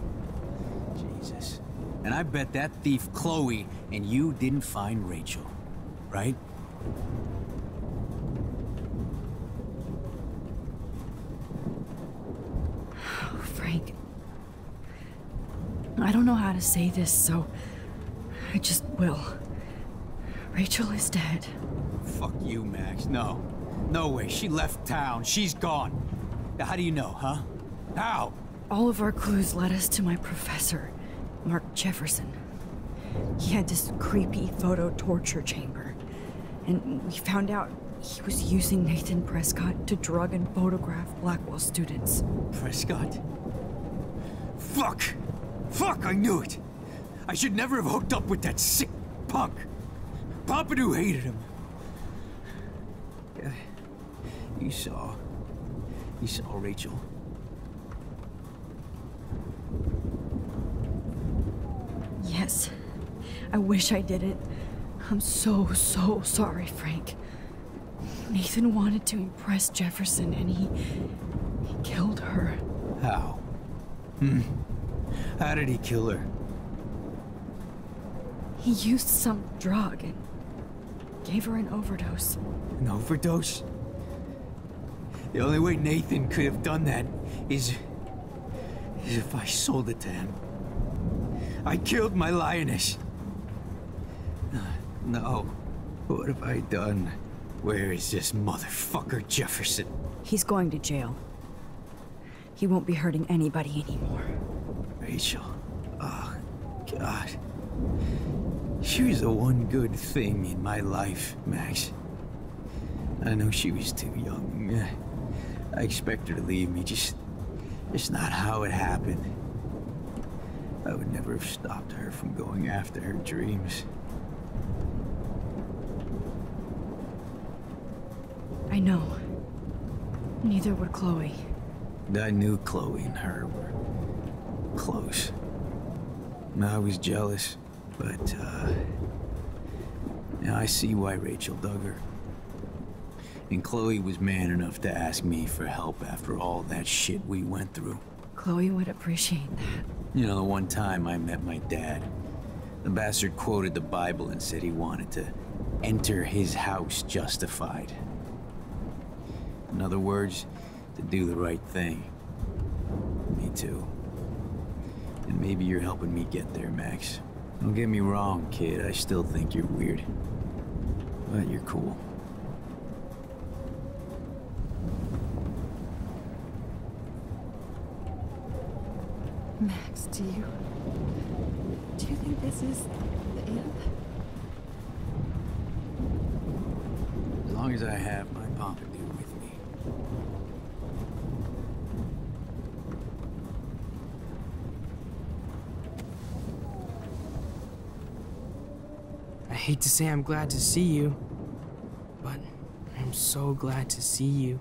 Jesus. And I bet that thief Chloe and you didn't find Rachel, right? Frank, I don't know how to say this, so I just will. Rachel is dead. Fuck you, Max. No. No way. She left town. She's gone. How do you know, huh? How? All of our clues led us to my professor, Mark Jefferson. He had this creepy photo torture chamber, and we found out he was using Nathan Prescott to drug and photograph Blackwell students. Prescott? Fuck! Fuck, I knew it! I should never have hooked up with that sick punk! Pompidou hated him. Yeah, you saw Rachel. Yes. I wish I didn't. I'm so sorry, Frank. Nathan wanted to impress Jefferson, and he killed her. How? How did he kill her? He used some drug and gave her an overdose. An overdose? The only way Nathan could have done that is if I sold it to him. I killed my lioness. No. What have I done? Where is this motherfucker Jefferson? He's going to jail. He won't be hurting anybody anymore. Rachel. Oh, God. She was the one good thing in my life, Max. I know she was too young. I expect her to leave me, just not how it happened. I would never have stopped her from going after her dreams. I know. Neither would Chloe. I knew Chloe and her were close. I was jealous, but, now I see why Rachel dug her. And Chloe was man enough to ask me for help after all that shit we went through. Chloe would appreciate that. You know, the one time I met my dad, the bastard quoted the Bible and said he wanted to enter his house justified. In other words, to do the right thing. Me too. And maybe you're helping me get there, Max. Don't get me wrong, kid. I still think you're weird. But you're cool. Max, do you think this is the end? As long as I have my Pompidou with me. hate to say I'm glad to see you, but I'm so glad to see you.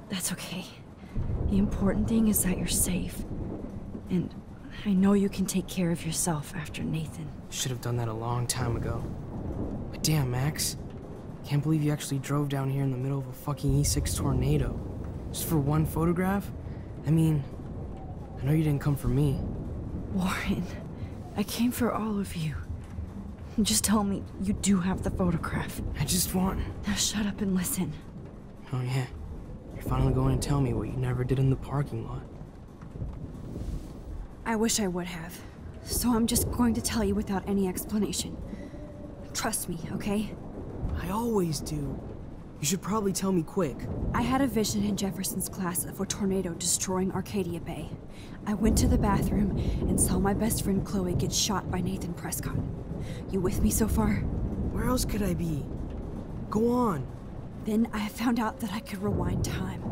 That's okay. The important thing is that you're safe. And I know you can take care of yourself after Nathan. Should have done that a long time ago. But damn, Max. Can't believe you actually drove down here in the middle of a fucking E6 tornado. Just for one photograph? I mean, I know you didn't come for me. Warren, I came for all of you. Just tell me you do have the photograph. I just want... Now shut up and listen. Oh yeah, you're finally going to tell me what you never did in the parking lot. I wish I would have. So I'm just going to tell you without any explanation. Trust me, okay? I always do. You should probably tell me quick. I had a vision in Jefferson's class of a tornado destroying Arcadia Bay. I went to the bathroom and saw my best friend Chloe get shot by Nathan Prescott. You with me so far? Where else could I be? Go on. Then I found out that I could rewind time.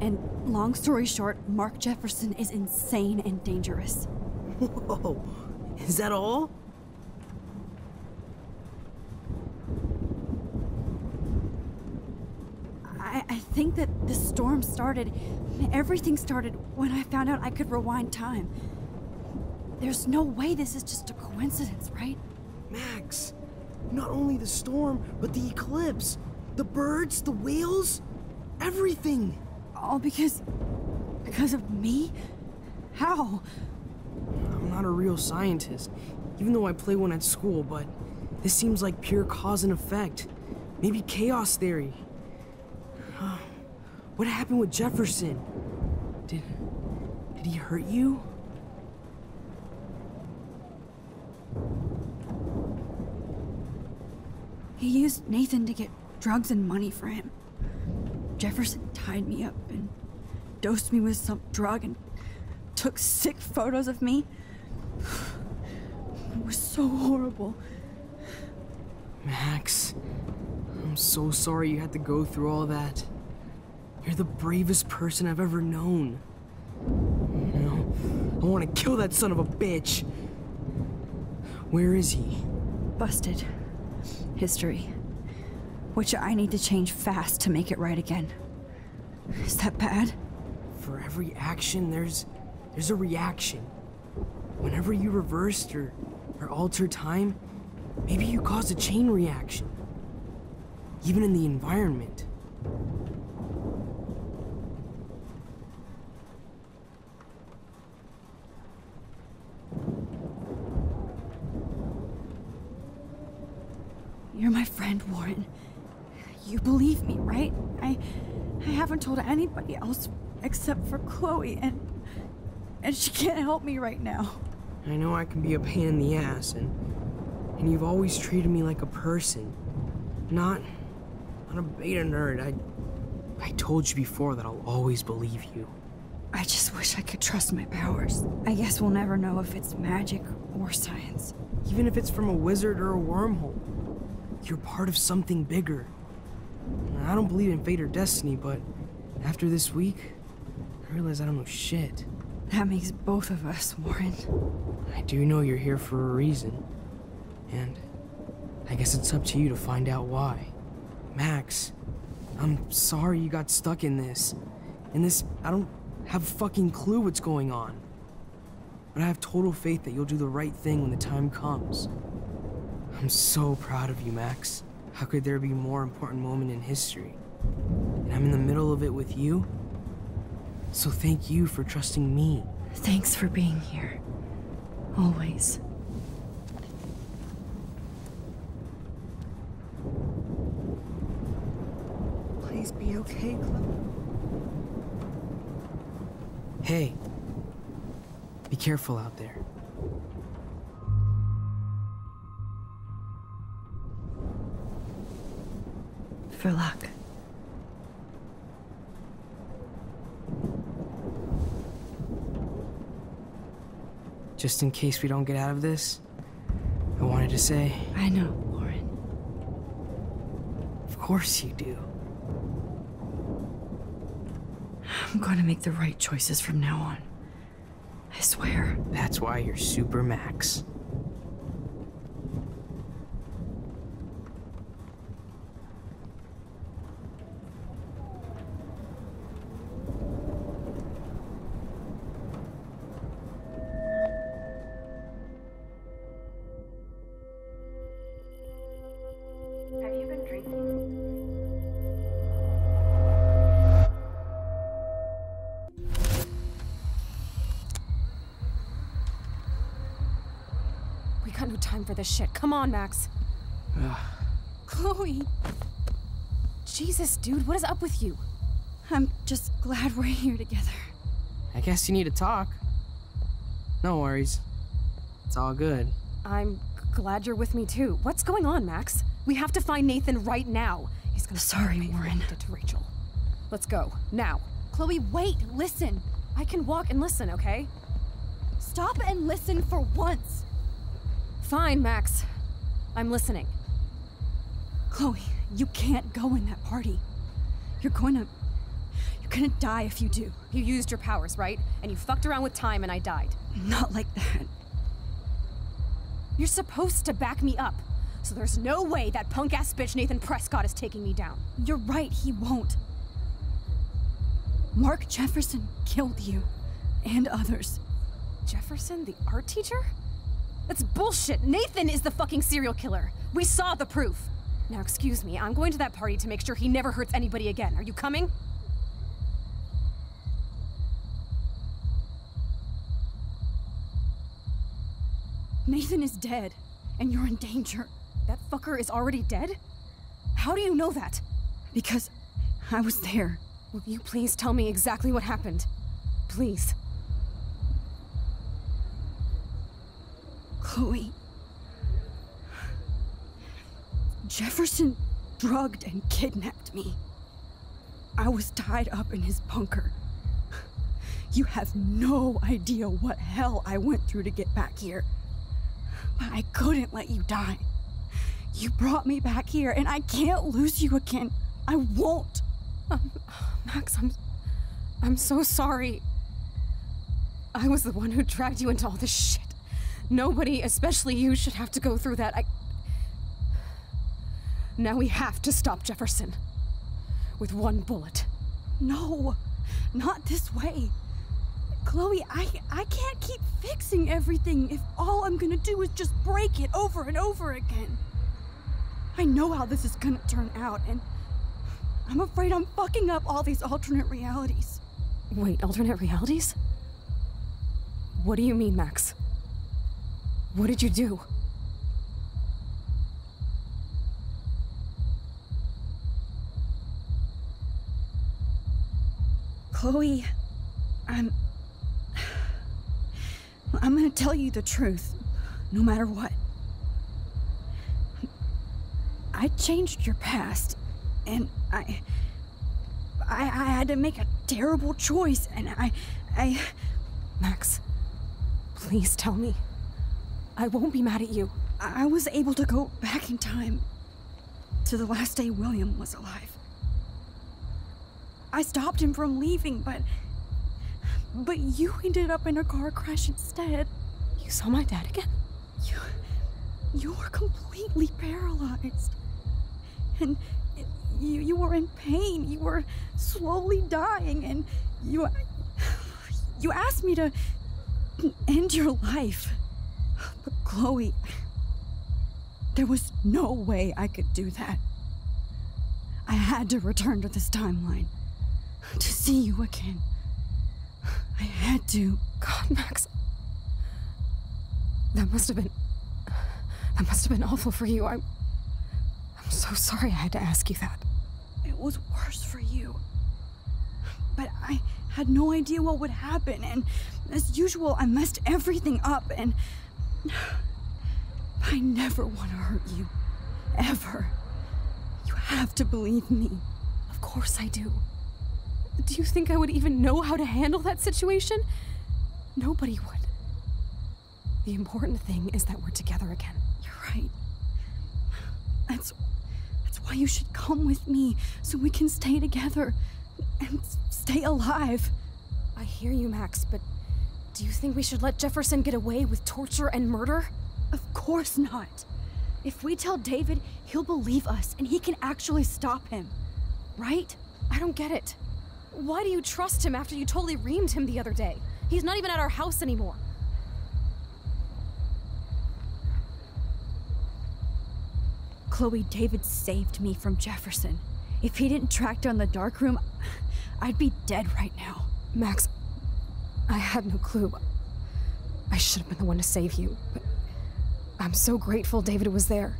And long story short, Mark Jefferson is insane and dangerous. Whoa, is that all? I think that the storm started, everything started when I found out I could rewind time. There's no way this is just a coincidence, right? Max, not only the storm, but the eclipse, the birds, the whales, everything. All because of me? How? I'm not a real scientist, even though I play one at school, but this seems like pure cause and effect. Maybe chaos theory. What happened with Jefferson? Did he hurt you? He used Nathan to get drugs and money for him. Jefferson tied me up and dosed me with some drug and took sick photos of me. It was so horrible. Max, I'm so sorry you had to go through all that. You're the bravest person I've ever known. You know, I want to kill that son of a bitch. Where is he? Busted. History. Which I need to change fast to make it right again. Is that bad? For every action, there's a reaction. Whenever you reversed or altered time, maybe you caused a chain reaction. Even in the environment. You're my friend, Warren. You believe me, right? I haven't told anybody else except for Chloe, and she can't help me right now. I know I can be a pain in the ass, and you've always treated me like a person. Not a beta nerd. I told you before that I'll always believe you. I just wish I could trust my powers. I guess we'll never know if it's magic or science. Even if it's from a wizard or a wormhole. You're part of something bigger. I don't believe in fate or destiny, but after this week, I realize I don't know shit. That makes both of us, Warren. I do know you're here for a reason. And I guess it's up to you to find out why. Max, I'm sorry you got stuck in this. I don't have a fucking clue what's going on. But I have total faith that you'll do the right thing when the time comes. I'm so proud of you, Max. How could there be a more important moment in history? And I'm in the middle of it with you. So thank you for trusting me. Thanks for being here. Always. Please be okay, Chloe. Hey. Be careful out there. For luck. Just in case we don't get out of this, I wanted to say... I know, Warren. Of course you do. I'm going to make the right choices from now on. I swear. That's why you're Super Max. no time for this shit. Come on, Max. Chloe. Jesus, dude, what is up with you? I'm just glad we're here together. I guess you need to talk. No worries. It's all good. I'm glad you're with me too. What's going on, Max? We have to find Nathan right now. He's gonna Sorry, Warren. Did to Rachel. Let's go, now. Chloe, wait, listen. I can walk and listen, okay? Stop and listen for once. Fine, Max. I'm listening. Chloe, you can't go in that party. You're gonna die if you do. You used your powers, right? And you fucked around with time and I died. Not like that. You're supposed to back me up. So there's no way that punk-ass bitch Nathan Prescott is taking me down. You're right, he won't. Mark Jefferson killed you. And others. Jefferson, the art teacher? That's bullshit. Nathan is the fucking serial killer. We saw the proof. Now, excuse me, I'm going to that party to make sure he never hurts anybody again. Are you coming? Nathan is dead, and you're in danger. That fucker is already dead? How do you know that? Because I was there. Will you please tell me exactly what happened? Please. Chloe. Jefferson drugged and kidnapped me. I was tied up in his bunker. You have no idea what hell I went through to get back here. But I couldn't let you die. You brought me back here, and I can't lose you again. I won't. Max, I'm so sorry. I was the one who dragged you into all this shit. Nobody, especially you, should have to go through that. Now we have to stop Jefferson. With one bullet. No, not this way. Chloe, I can't keep fixing everything if all I'm gonna do is just break it over and over again. I know how this is gonna turn out, and I'm afraid I'm fucking up all these alternate realities. Wait, alternate realities? What do you mean, Max? What did you do? Chloe, I'm gonna tell you the truth, no matter what. I changed your past, and I had to make a terrible choice, and I... Max, please tell me. I won't be mad at you. I was able to go back in time to the last day William was alive. I stopped him from leaving, but you ended up in a car crash instead. You saw my dad again? You were completely paralyzed. And you were in pain. You were slowly dying, and you asked me to end your life. But Chloe, there was no way I could do that. I had to return to this timeline to see you again. I had to. God, Max. That must have been awful for you. I'm so sorry I had to ask you that. It was worse for you. But I had no idea what would happen, and as usual, I messed everything up, and I never want to hurt you. Ever. You have to believe me. Of course I do. Do you think I would even know how to handle that situation? Nobody would. The important thing is that we're together again. You're right. That's why you should come with me, so we can stay together and stay alive. I hear you, Max, but do you think we should let Jefferson get away with torture and murder? Of course not. If we tell David, he'll believe us and he can actually stop him. Right? I don't get it. Why do you trust him after you totally reamed him the other day? He's not even at our house anymore. Chloe, David saved me from Jefferson. If he didn't track down the dark room, I'd be dead right now. Max, I had no clue. I should have been the one to save you, but I'm so grateful David was there.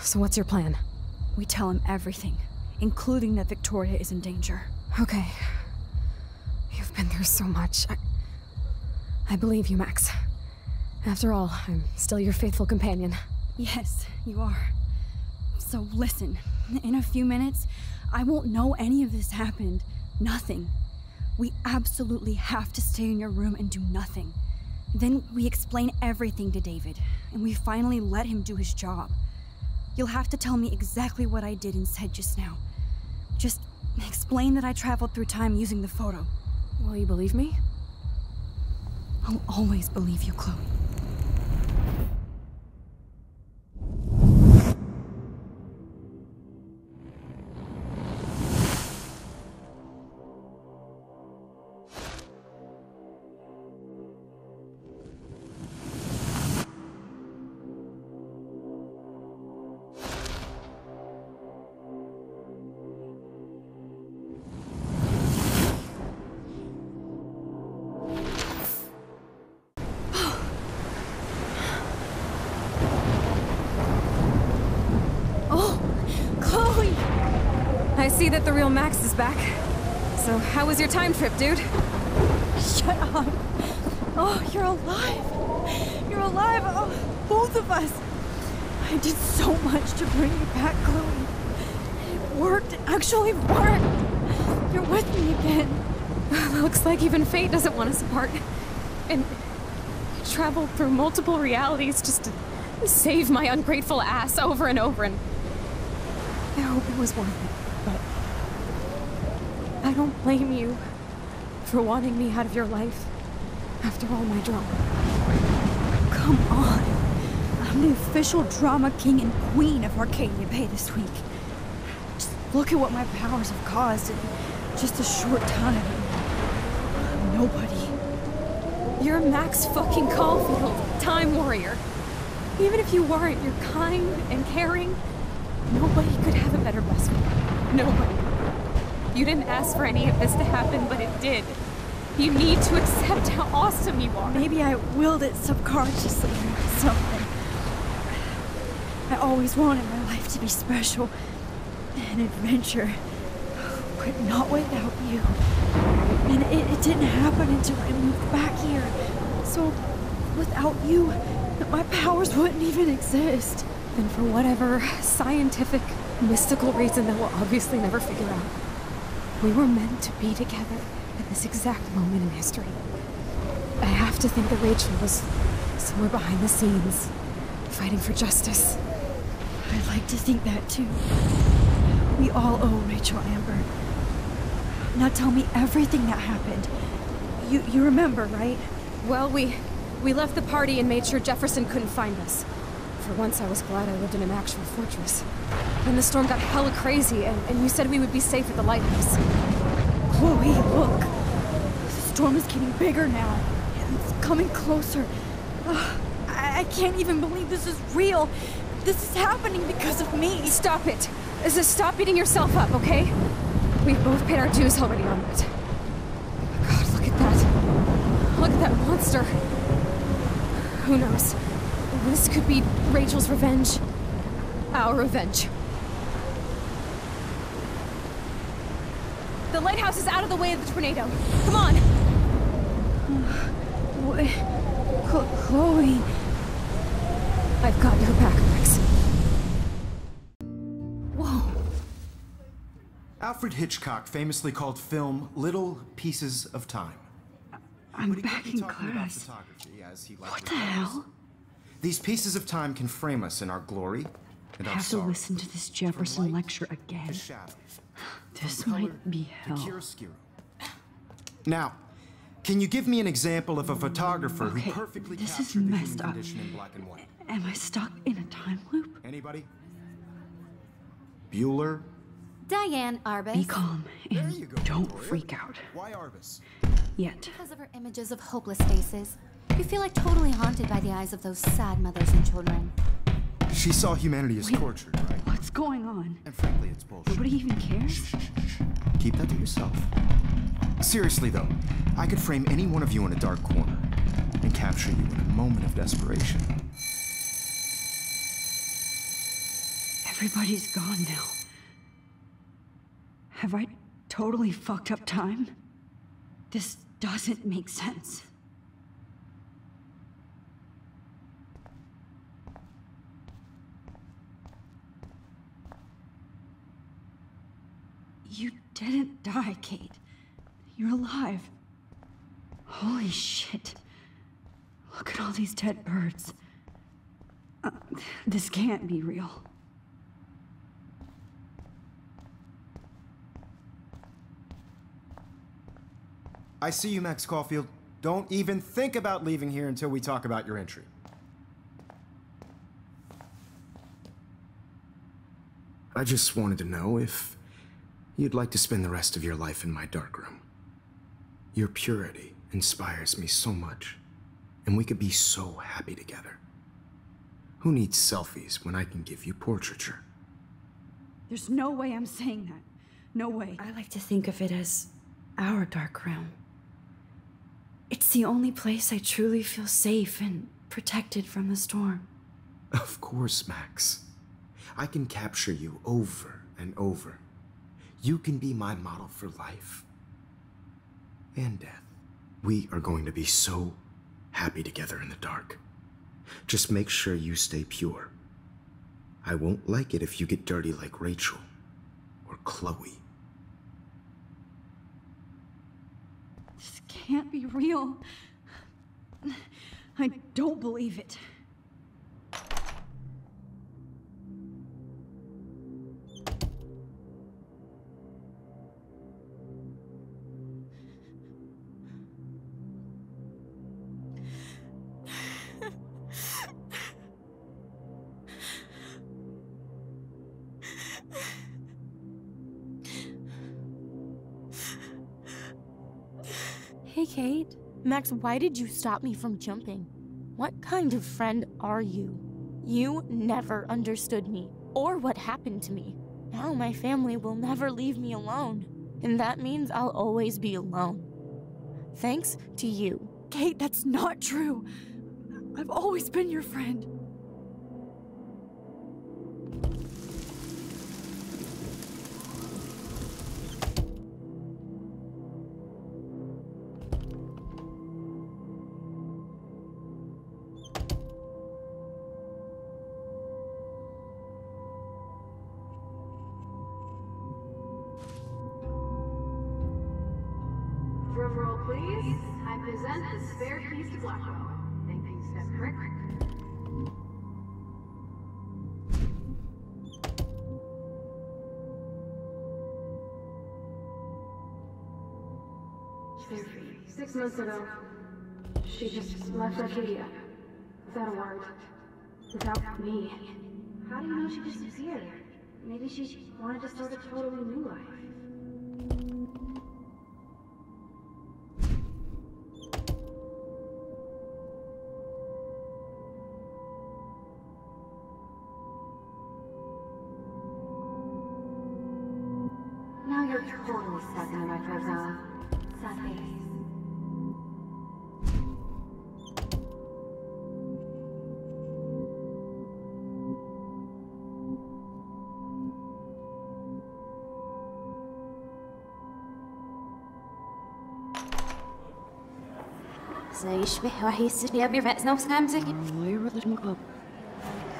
So what's your plan? We tell him everything, including that Victoria is in danger. Okay. You've been through so much. I believe you, Max. After all, I'm still your faithful companion. Yes, you are. So listen, in a few minutes, I won't know any of this happened. Nothing. We absolutely have to stay in your room and do nothing. Then we explain everything to David, and we finally let him do his job. You'll have to tell me exactly what I did and said just now. Just explain that I traveled through time using the photo. Will you believe me? I'll always believe you, Chloe. I see that the real Max is back. So how was your time trip, dude? Shut up. Oh, you're alive. You're alive. Oh, both of us. I did so much to bring you back, Chloe. It worked. It actually worked. You're with me again. Looks like even fate doesn't want us apart. And I traveled through multiple realities just to save my ungrateful ass over and over, and I hope it was worth it. But I don't blame you for wanting me out of your life after all my drama. Come on. I'm the official drama king and queen of Arcadia Bay this week. Just look at what my powers have caused in just a short time. I'm nobody. You're Max fucking Caulfield, Time Warrior. Even if you weren't, you're kind and caring. Nobody could have a better best friend. Nobody. You didn't ask for any of this to happen, but it did. You need to accept how awesome you are. Maybe I willed it subconsciously or something. I always wanted my life to be special. An adventure. But not without you. And it didn't happen until I moved back here. So, without you, my powers wouldn't even exist. And for whatever scientific, mystical reason that we'll obviously never figure out, we were meant to be together at this exact moment in history. I have to think that Rachel was somewhere behind the scenes, fighting for justice. I'd like to think that too. We all owe Rachel Amber. Now tell me everything that happened. You remember, right? Well, we left the party and made sure Jefferson couldn't find us. For once, I was glad I lived in an actual fortress. Then the storm got hella crazy, and you said we would be safe at the lighthouse. Chloe, look! The storm is getting bigger now. It's coming closer. I can't even believe this is real. This is happening because of me. Stop it. Stop beating yourself up, okay? We've both paid our dues already on it. God, look at that. Look at that monster. Who knows? This could be Rachel's revenge. Our revenge. The lighthouse is out of the way of the tornado. Come on! Chloe... I've got your back, Max. Whoa. Alfred Hitchcock famously called film little pieces of time. I'm back in class. What the hell? These pieces of time can frame us in our glory and I our have to sorrow. listen to this Jefferson lecture again. This might be hell. Now, can you give me an example of a photographer Okay, who perfectly this is captured the human messed up. condition in black and white? Am I stuck in a time loop? Anybody? Bueller? Diane Arbus. Be calm and don't freak out. Why Arbus? Yet. Because of her images of hopeless faces. You feel like totally haunted by the eyes of those sad mothers and children. She saw humanity as tortured, right? What's going on? And frankly, it's bullshit. Nobody even cares? Keep that to yourself. Seriously, though, I could frame any one of you in a dark corner and capture you in a moment of desperation. Everybody's gone now. Have I totally fucked up time? This doesn't make sense. You didn't die, Kate. You're alive. Holy shit. Look at all these dead birds. This can't be real. I see you, Max Caulfield. Don't even think about leaving here until we talk about your entry. I just wanted to know if you'd like to spend the rest of your life in my darkroom. Your purity inspires me so much, and we could be so happy together. Who needs selfies when I can give you portraiture? There's no way I'm saying that. No way. I like to think of it as our dark room. It's the only place I truly feel safe and protected from the storm. Of course, Max. I can capture you over and over. You can be my model for life and death. We are going to be so happy together in the dark. Just make sure you stay pure. I won't like it if you get dirty like Rachel or Chloe. This can't be real. I don't believe it. Hey, Kate. Max, why did you stop me from jumping? What kind of friend are you? You never understood me, or what happened to me. Now my family will never leave me alone, and that means I'll always be alone. Thanks to you. Kate, that's not true. I've always been your friend. Drumroll, please. I present the spare keys to Blackwell. Thank you, Step Crick. Seriously, 6 months ago, she just left Arcadia. Without a word. Without me. How do you know she disappeared? Maybe she wanted to start a totally new life. Now you're totally stuck in the retro zone. Sad face. زي يشبه وهي سريع بيرفع نفس كامزك ويرد المقلب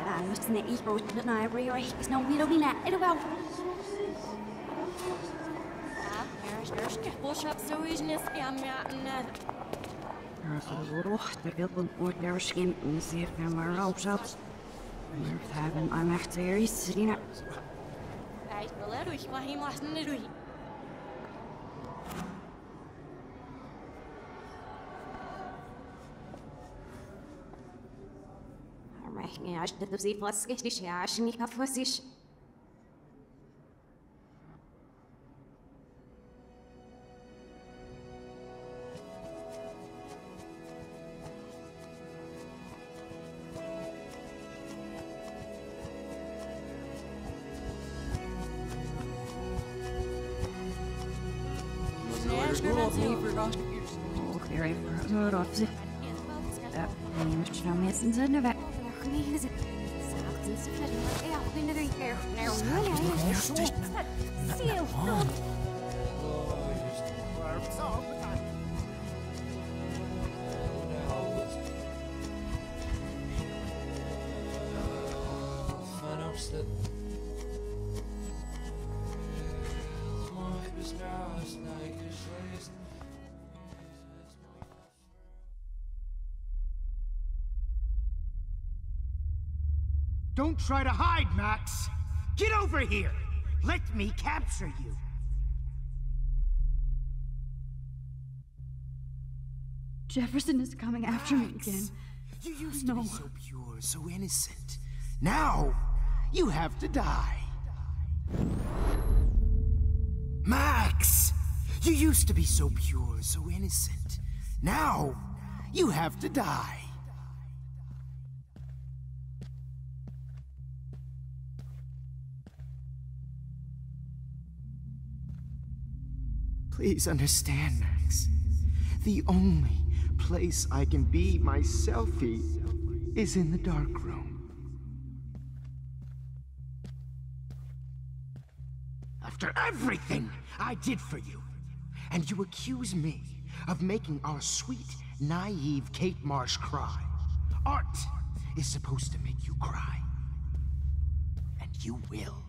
أنا مستني يبرد لنا يبري سنو ميلو بينا إلو روح تقلب ودرشين نسيف ما روشات مرتابن أنا اختياري سرينا Ej, hvad du ikke? Hvor helt resten er du i? Я аж до всей плоской аж не кафосишь. Don't try to hide, Max! Get over here! Let me capture you! Jefferson is coming after me again. You used to be so pure, so innocent. Now, you have to die. Max! You used to be so pure, so innocent. Now, you have to die. Please understand, Max. The only place I can be my selfie is in the dark room. After everything I did for you, and you accuse me of making our sweet, naive Kate Marsh cry. Art is supposed to make you cry. And you will.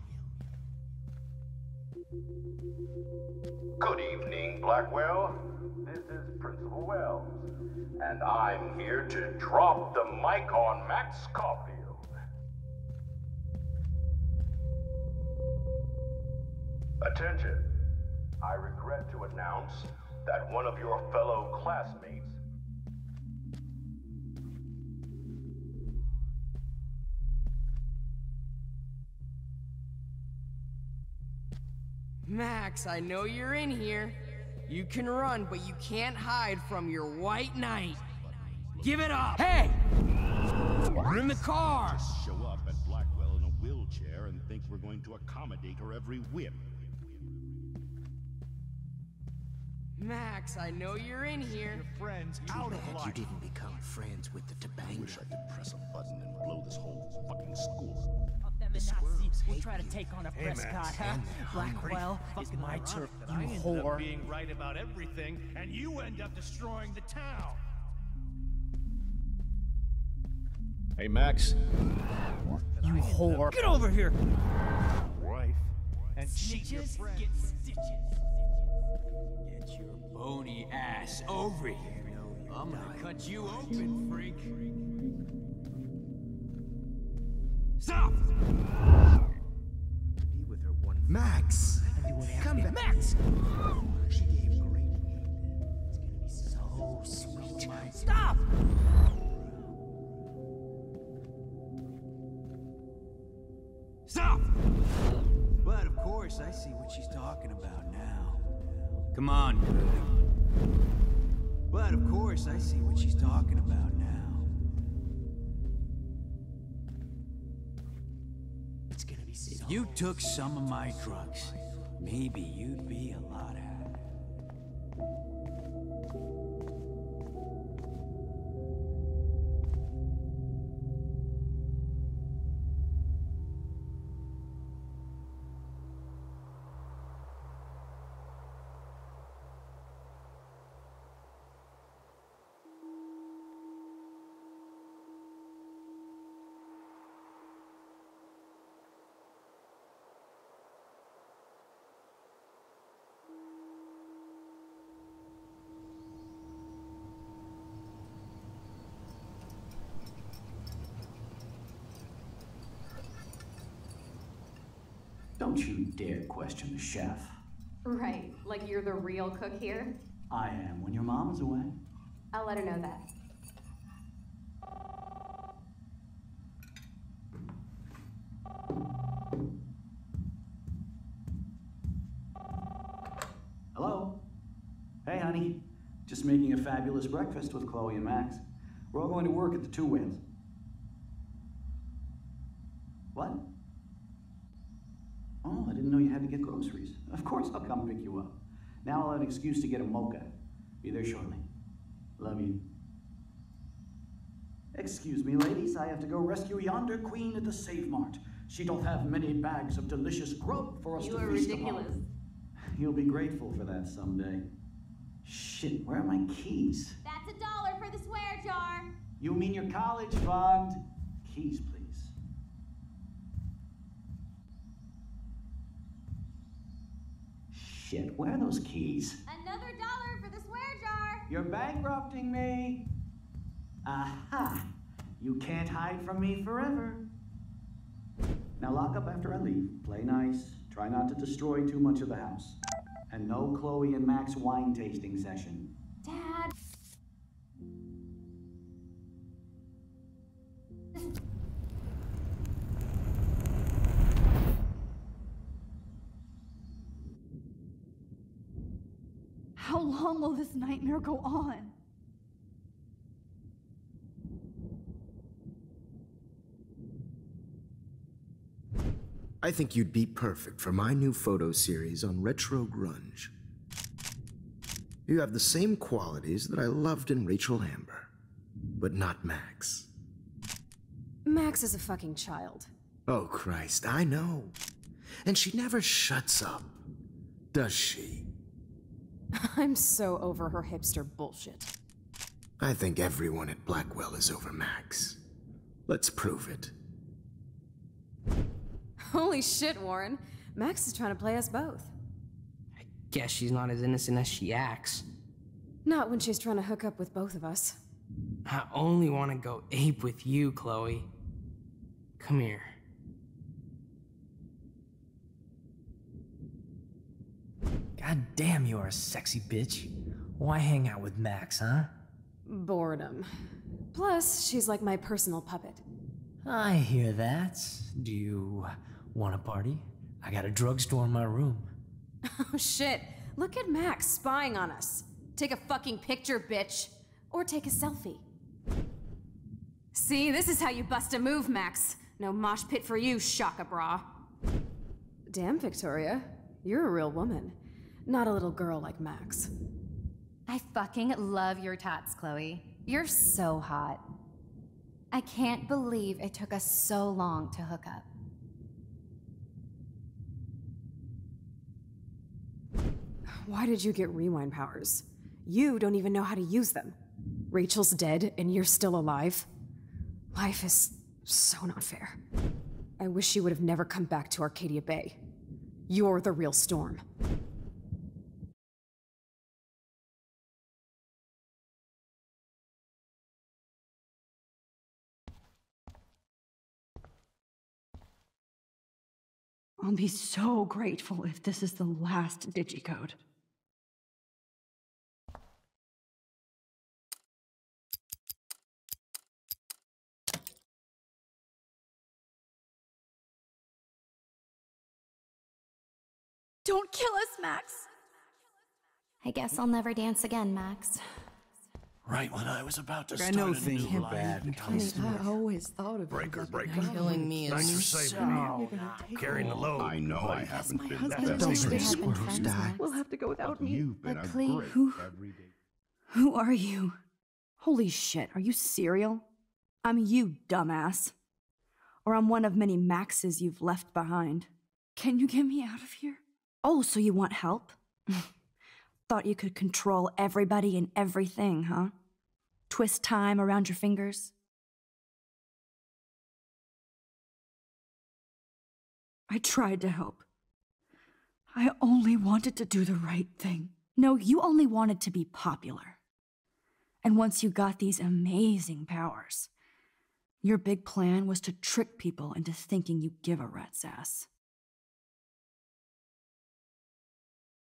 Good evening, Blackwell. This is Principal Wells, and I'm here to drop the mic on Max Caulfield. Attention. I regret to announce that one of your fellow classmates Max, I know you're in here. You can run, but you can't hide from your white knight. Give it up! Hey! We're in the car! Just show up at Blackwell in a wheelchair and think we're going to accommodate her every whim. Max, I know you're in here. Your friends out of life. You didn't become friends with the I wish Tobanga. I could press a button and blow this whole fucking school. Them The Nazis squirrels will hate try to you. take on a Hey, Prescott, Max. huh? And they're hungry. Blackwell, it's my turf, you I ended whore. up being right about everything, and you end up destroying the town. Hey, Max. You whore. Get over here! Wife and cheat your Snitches friend. get stitches. Get your bony ass over here. I'm gonna cut you open, freak. Stop! Be with her one. Max! Come back. Max! She gave great aid. It's gonna be so sweet. Stop! Stop! But of course, I see what she's talking about now. Come on, girlie. But of course, I see what she's talking about now. It's gonna be so. If you took some of my drugs, maybe you'd be a lot happier. Don't you dare question the chef. Right, like you're the real cook here? I am when your mom is away. I'll let her know that. Hello? Hey, honey. Just making a fabulous breakfast with Chloe and Max. We're all going to work at the Two Whales. What? Oh, I didn't know you had to get groceries. Of course I'll come pick you up. Now I'll have an excuse to get a mocha. Be there shortly. Love you. Excuse me, ladies, I have to go rescue yonder queen at the Save Mart. She doth have many bags of delicious grub for us to feast upon. You'll be grateful for that someday. Shit, where are my keys? That's $1 for the swear jar. You mean your college fund? Keys, please. Shit, where are those keys? Another $1 for the swear jar. You're bankrupting me. Aha! You can't hide from me forever. Now lock up after I leave. Play nice. Try not to destroy too much of the house. And no Chloe and Max wine tasting session. Dad. How long will this nightmare go on? I think you'd be perfect for my new photo series on retro grunge. You have the same qualities that I loved in Rachel Amber, but not Max. Max is a fucking child. Oh, Christ, I know. And she never shuts up, does she? I'm so over her hipster bullshit. I think everyone at Blackwell is over Max. Let's prove it. Holy shit, Warren. Max is trying to play us both. I guess she's not as innocent as she acts. Not when she's trying to hook up with both of us. I only want to go ape with you, Chloe. Come here. God damn, you are a sexy bitch. Why hang out with Max, huh? Boredom. Plus, she's like my personal puppet. I hear that. Do you want a party? I got a drugstore in my room. Oh shit, look at Max spying on us. Take a fucking picture, bitch. Or take a selfie. See, this is how you bust a move, Max. No mosh pit for you, Shaka Bra. Damn, Victoria. You're a real woman. Not a little girl like Max. I fucking love your tats, Chloe. You're so hot. I can't believe it took us so long to hook up. Why did you get rewind powers? You don't even know how to use them. Rachel's dead and you're still alive. Life is so not fair. I wish you would have never come back to Arcadia Bay. You're the real Storm. I'll be so grateful if this is the last digicode. Don't kill us, Max! I guess I'll never dance again, Max. Right when I was about to I start know a things new were life. bad. I always thought of Breaker. Killing me Thanks is for saving me. Carrying the load. I know I haven't been husband. better. Don't we had been friends, Max. We'll have to go without me. You've been But a please. great everyday. Who are you? Holy shit, are you serial? I'm you, dumbass. Or I'm one of many Maxes you've left behind. Can you get me out of here? Oh, so you want help? Thought you could control everybody and everything, huh? Twist time around your fingers? I tried to help. I only wanted to do the right thing. No, you only wanted to be popular. And once you got these amazing powers, your big plan was to trick people into thinking you give a rat's ass.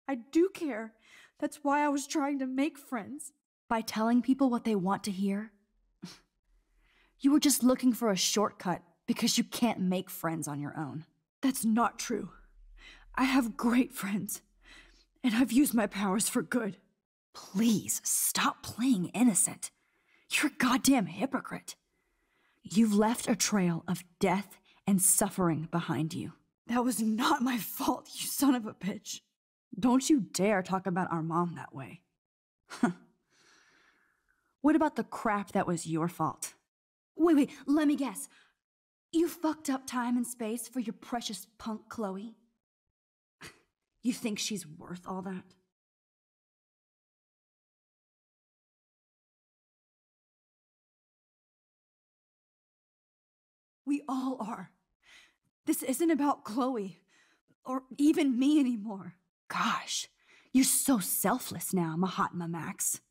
I do care. That's why I was trying to make friends. By telling people what they want to hear? You were just looking for a shortcut because you can't make friends on your own. That's not true. I have great friends, and I've used my powers for good. Please, stop playing innocent. You're a goddamn hypocrite. You've left a trail of death and suffering behind you. That was not my fault, you son of a bitch. Don't you dare talk about our mom that way. What about the crap that was your fault? Wait, let me guess. You fucked up time and space for your precious punk Chloe? You think she's worth all that? We all are. This isn't about Chloe, or even me anymore. Gosh, you're so selfless now, Mahatma Max.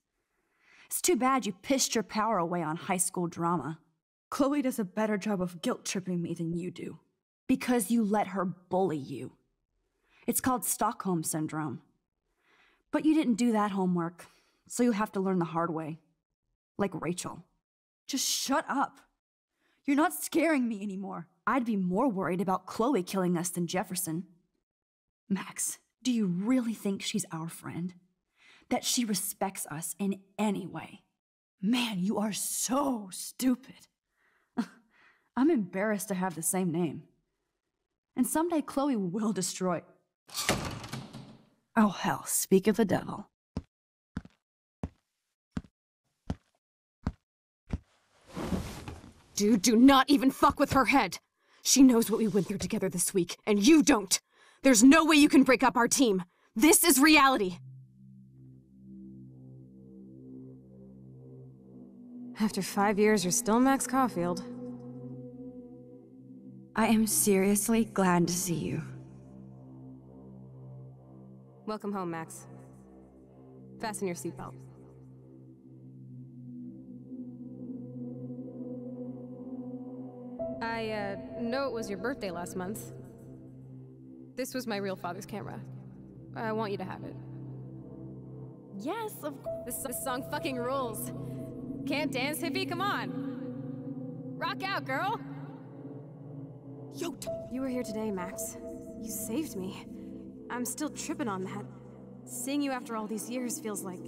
It's too bad you pissed your power away on high school drama. Chloe does a better job of guilt-tripping me than you do, because you let her bully you. It's called Stockholm Syndrome. But you didn't do that homework, so you'll have to learn the hard way. Like Rachel. Just shut up. You're not scaring me anymore. I'd be more worried about Chloe killing us than Jefferson. Max, do you really think she's our friend? That she respects us in any way? Man, you are so stupid. I'm embarrassed to have the same name. And someday Chloe will destroy... Oh hell, speak of the devil. Dude, do not even fuck with her head. She knows what we went through together this week, and you don't. There's no way you can break up our team. This is reality. After 5 years, you're still Max Caulfield. I am seriously glad to see you. Welcome home, Max. Fasten your seatbelt. I know it was your birthday last month. This was my real father's camera. I want you to have it. Yes, of course. This song fucking rules. Can't dance, hippie? Come on. Rock out, girl. Yo, you were here today, Max. You saved me. I'm still tripping on that. Seeing you after all these years feels like...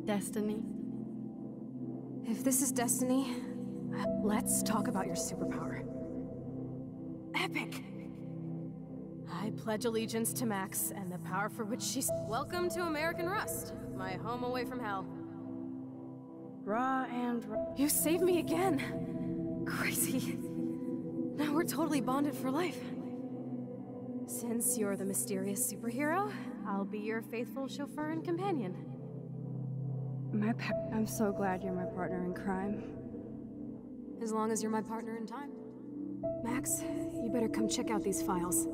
destiny. If this is destiny, let's talk about your superpower. Epic! I pledge allegiance to Max and the power for which she's... Welcome to American Rust, my home away from hell. You saved me again. Crazy. Now we're totally bonded for life. Since you're the mysterious superhero, I'll be your faithful chauffeur and companion. I'm so glad you're my partner in crime. As long as you're my partner in time. Max, you better come check out these files.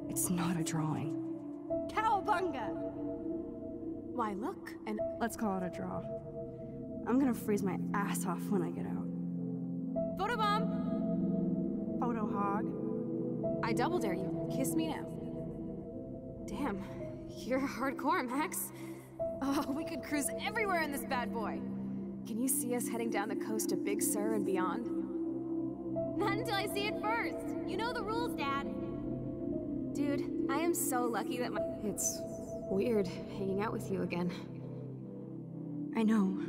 It's not a drawing. Cowabunga! Why, look, and... Let's call it a draw. I'm gonna freeze my ass off when I get out. Photobomb! Photo hog. I double dare you. Kiss me now. Damn, you're hardcore, Max. Oh, we could cruise everywhere in this bad boy. Can you see us heading down the coast to Big Sur and beyond? Not until I see it first. You know the rules, Dad. Dude, I am so lucky that It's weird hanging out with you again. I know.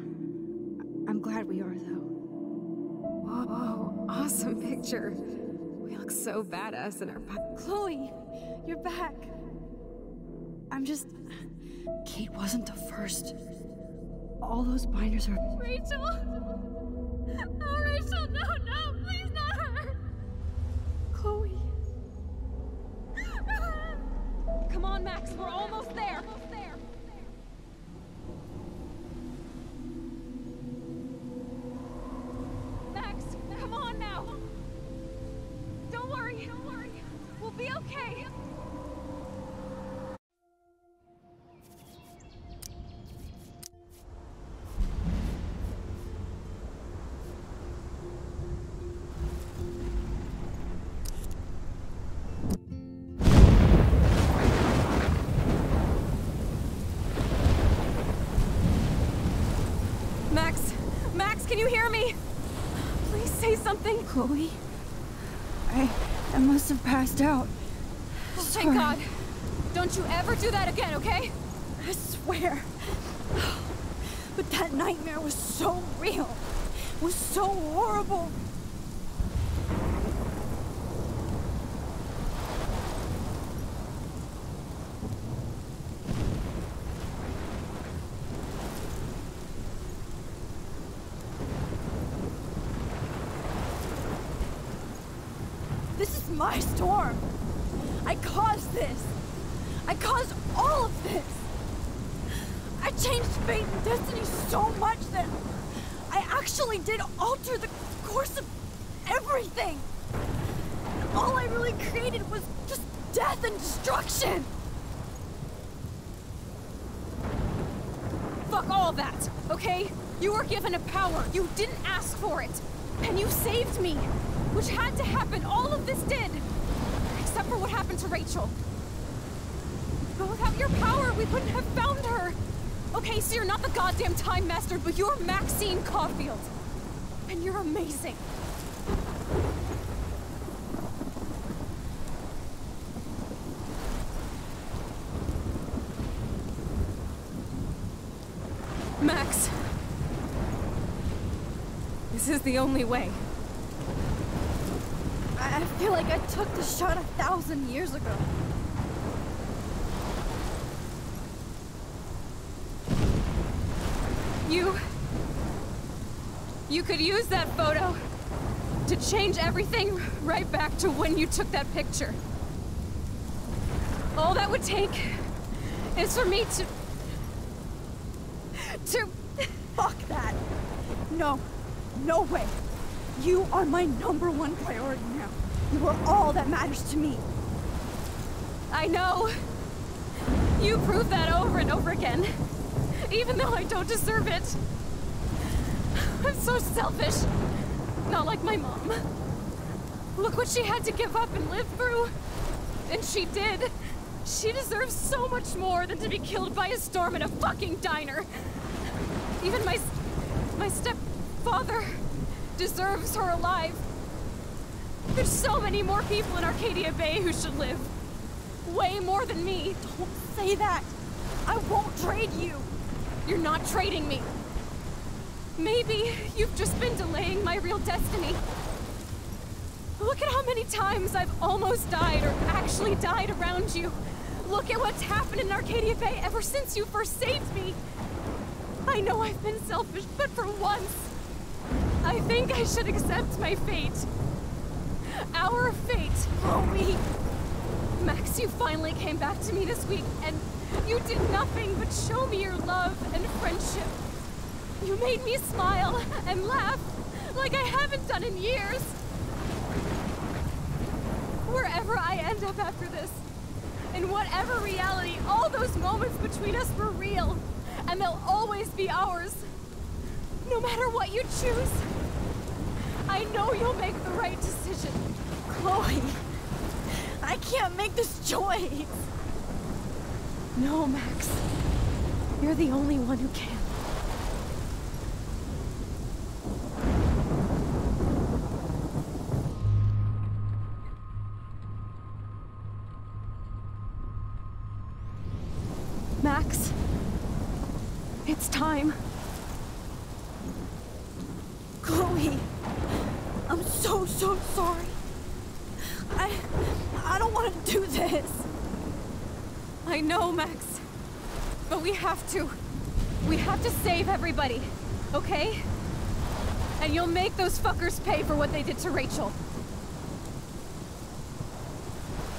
I'm glad we are, though. Whoa, awesome picture. We look so badass in our... Chloe, you're back. I'm just... Kate wasn't the first. All those binders are... Rachel! Oh, Rachel, no, please not her! Chloe. Come on, Max, we're almost there. Max, come on now. Don't worry. We'll be okay. Max, can you hear me? Please say something. Chloe? I must have passed out. Oh, thank God. Don't you ever do that again, okay? I swear. But that nightmare was so real. It was so horrible. This is my storm. I caused this. I caused all of this. I changed fate and destiny so much that I actually did alter the course of everything. And all I really created was just death and destruction. Fuck all that, okay? You were given a power. You didn't ask for it. And you saved me, which had to happen. All of this did. Except for what happened to Rachel. But without your power, we wouldn't have found her. Okay, so you're not the goddamn Time Master, but you're Maxine Caulfield. And you're amazing. Max. This is the only way. I feel like I took the shot 1,000 years ago. You could use that photo to change everything right back to when you took that picture. All that would take is for me to... Fuck that. No. No way. You are my #1 priority now. You are all that matters to me. I know. You prove that over and over again. Even though I don't deserve it. I'm so selfish. Not like my mom. Look what she had to give up and live through. And she did. She deserves so much more than to be killed by a storm in a fucking diner. Even my stepfather deserves her alive. There's so many more people in Arcadia Bay who should live. Way more than me. Don't say that. I won't trade you. You're not trading me. Maybe you've just been delaying my real destiny. Look at how many times I've almost died or actually died around you. Look at what's happened in Arcadia Bay ever since you first saved me. I know I've been selfish, but for once, I think I should accept my fate. Our fate. Chloe. Max, you finally came back to me this week, and you did nothing but show me your love and friendship. You made me smile and laugh like I haven't done in years. Wherever I end up after this, in whatever reality, all those moments between us were real, and they'll always be ours. No matter what you choose, I know you'll make the right decision. Chloe, I can't make this choice. No, Max. You're the only one who can. Max, it's time. Chloe, I'm so sorry. I don't want to do this. I know, Max. But we have to. We have to save everybody, okay? And you'll make those fuckers pay for what they did to Rachel.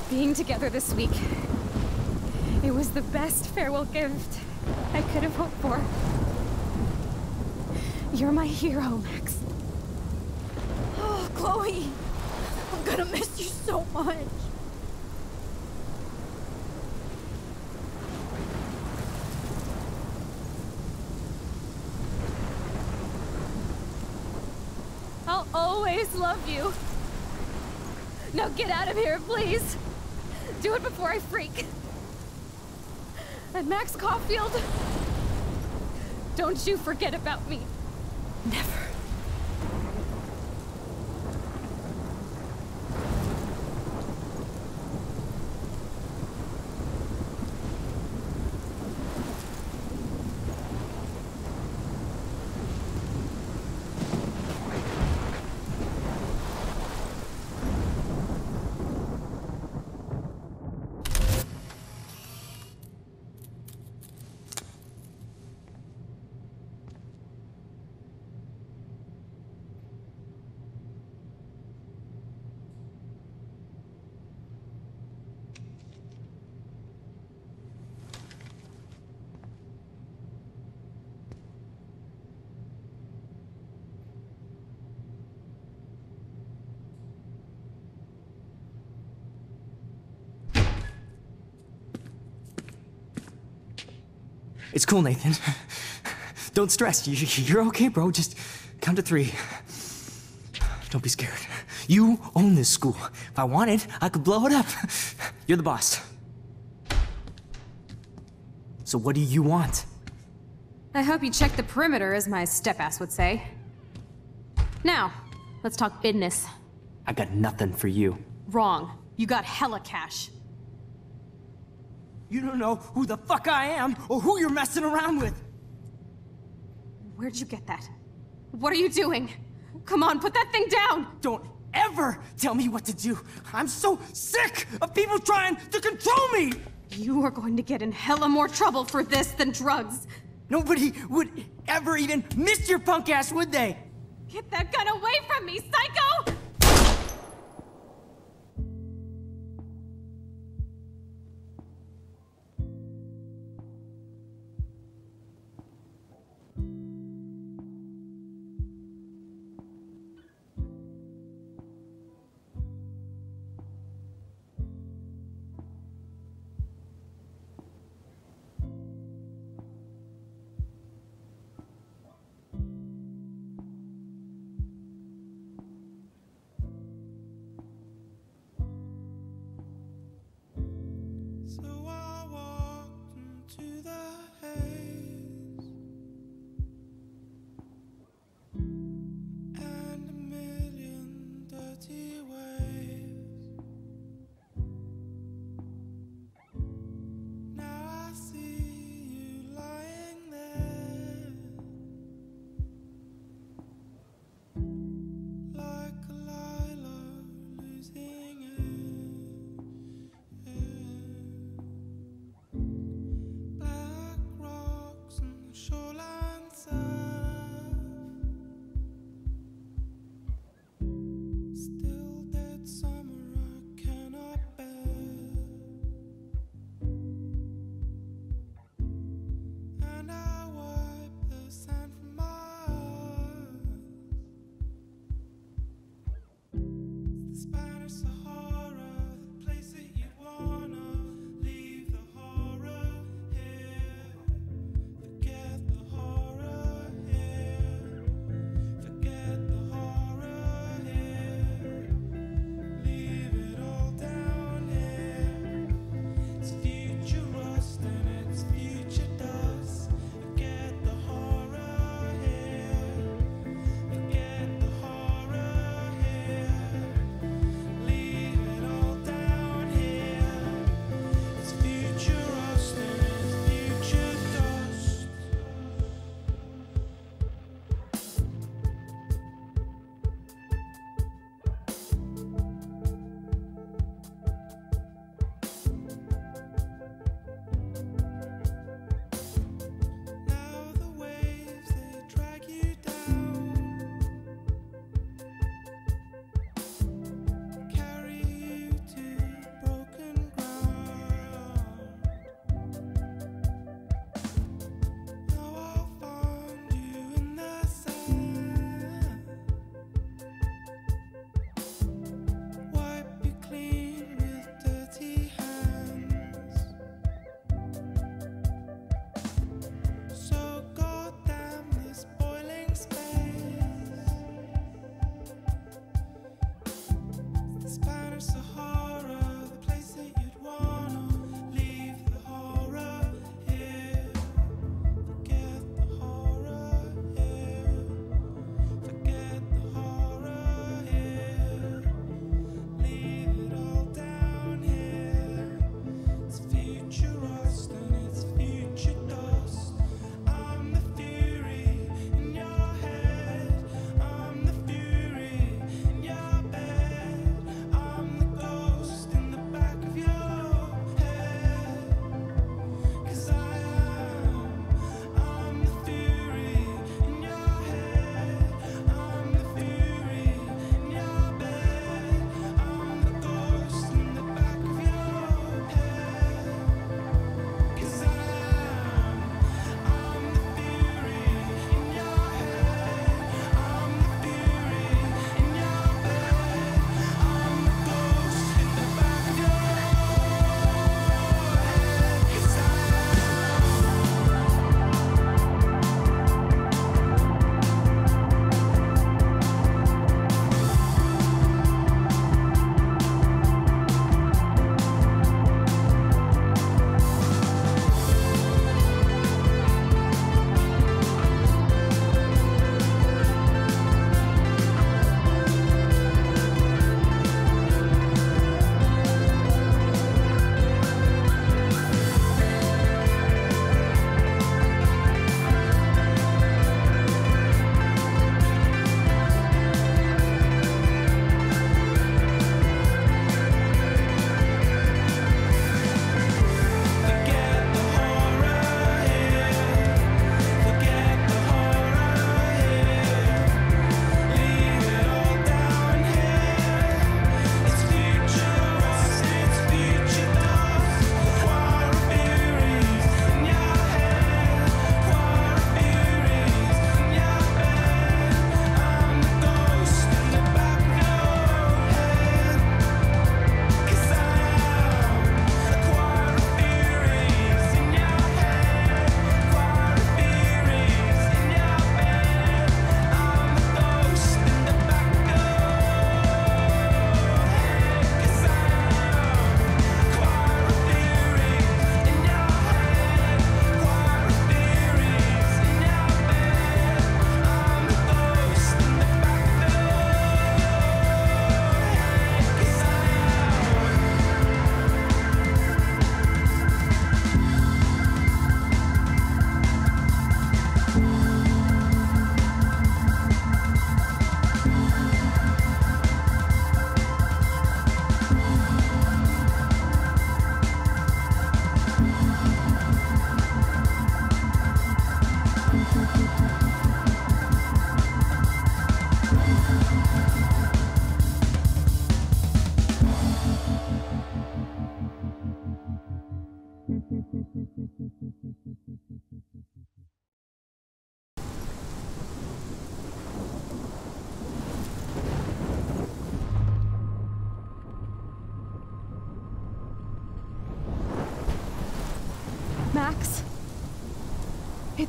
Being together this week, it was the best farewell gift I could have hoped for. You're my hero, Max. Oh, Chloe, I'm gonna miss you so much. I'll always love you. Now get out of here, please. Do it before I freak. And Max Caulfield, don't you forget about me. Never. It's cool, Nathan. Don't stress. You're okay, bro. Just count to 3. Don't be scared. You own this school. If I wanted, I could blow it up. You're the boss. So what do you want? I hope you checked the perimeter, as my step-ass would say. Now, let's talk business. I got nothing for you. Wrong. You got hella cash. You don't know who the fuck I am or who you're messing around with. Where'd you get that? What are you doing? Come on, put that thing down! Don't ever tell me what to do. I'm so sick of people trying to control me! You are going to get in hella more trouble for this than drugs. Nobody would ever even miss your punk ass, would they? Get that gun away from me, psycho!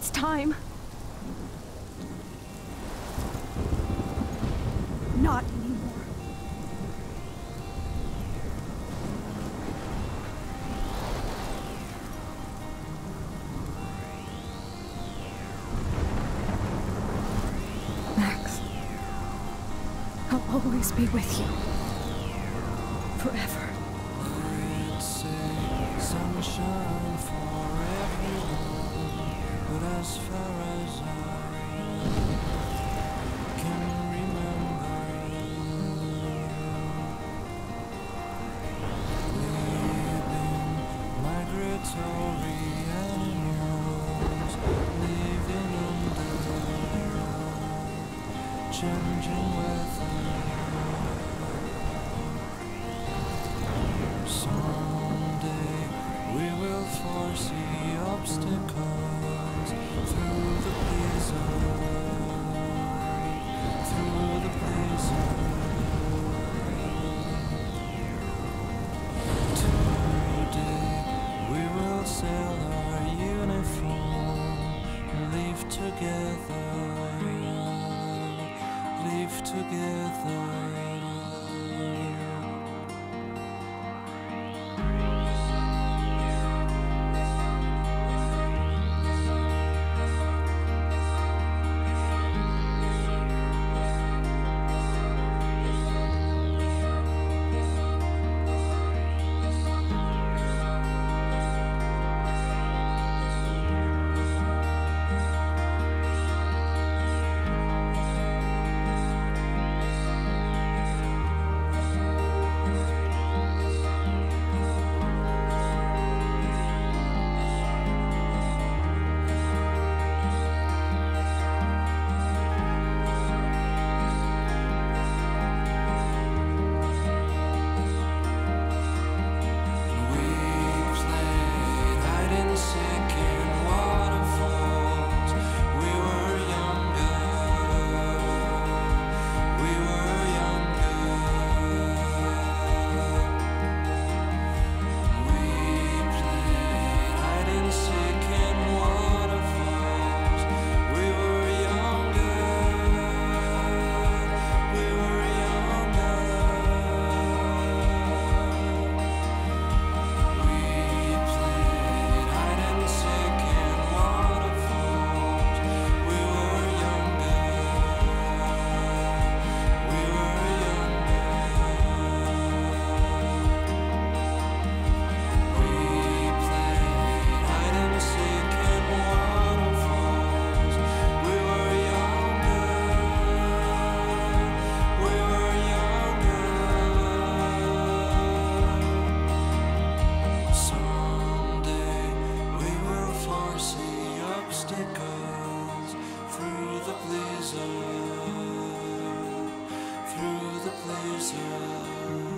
It's time. Not anymore. Max, I'll always be with you. Forever. Sunshine for everyone, but as far as I can remember, we've been migratory animals living under changing weather. Someday we will foresee obstacles through the blizzard, through the blizzard. Today we will sell our uniform, live together, live together. Through the blizzard.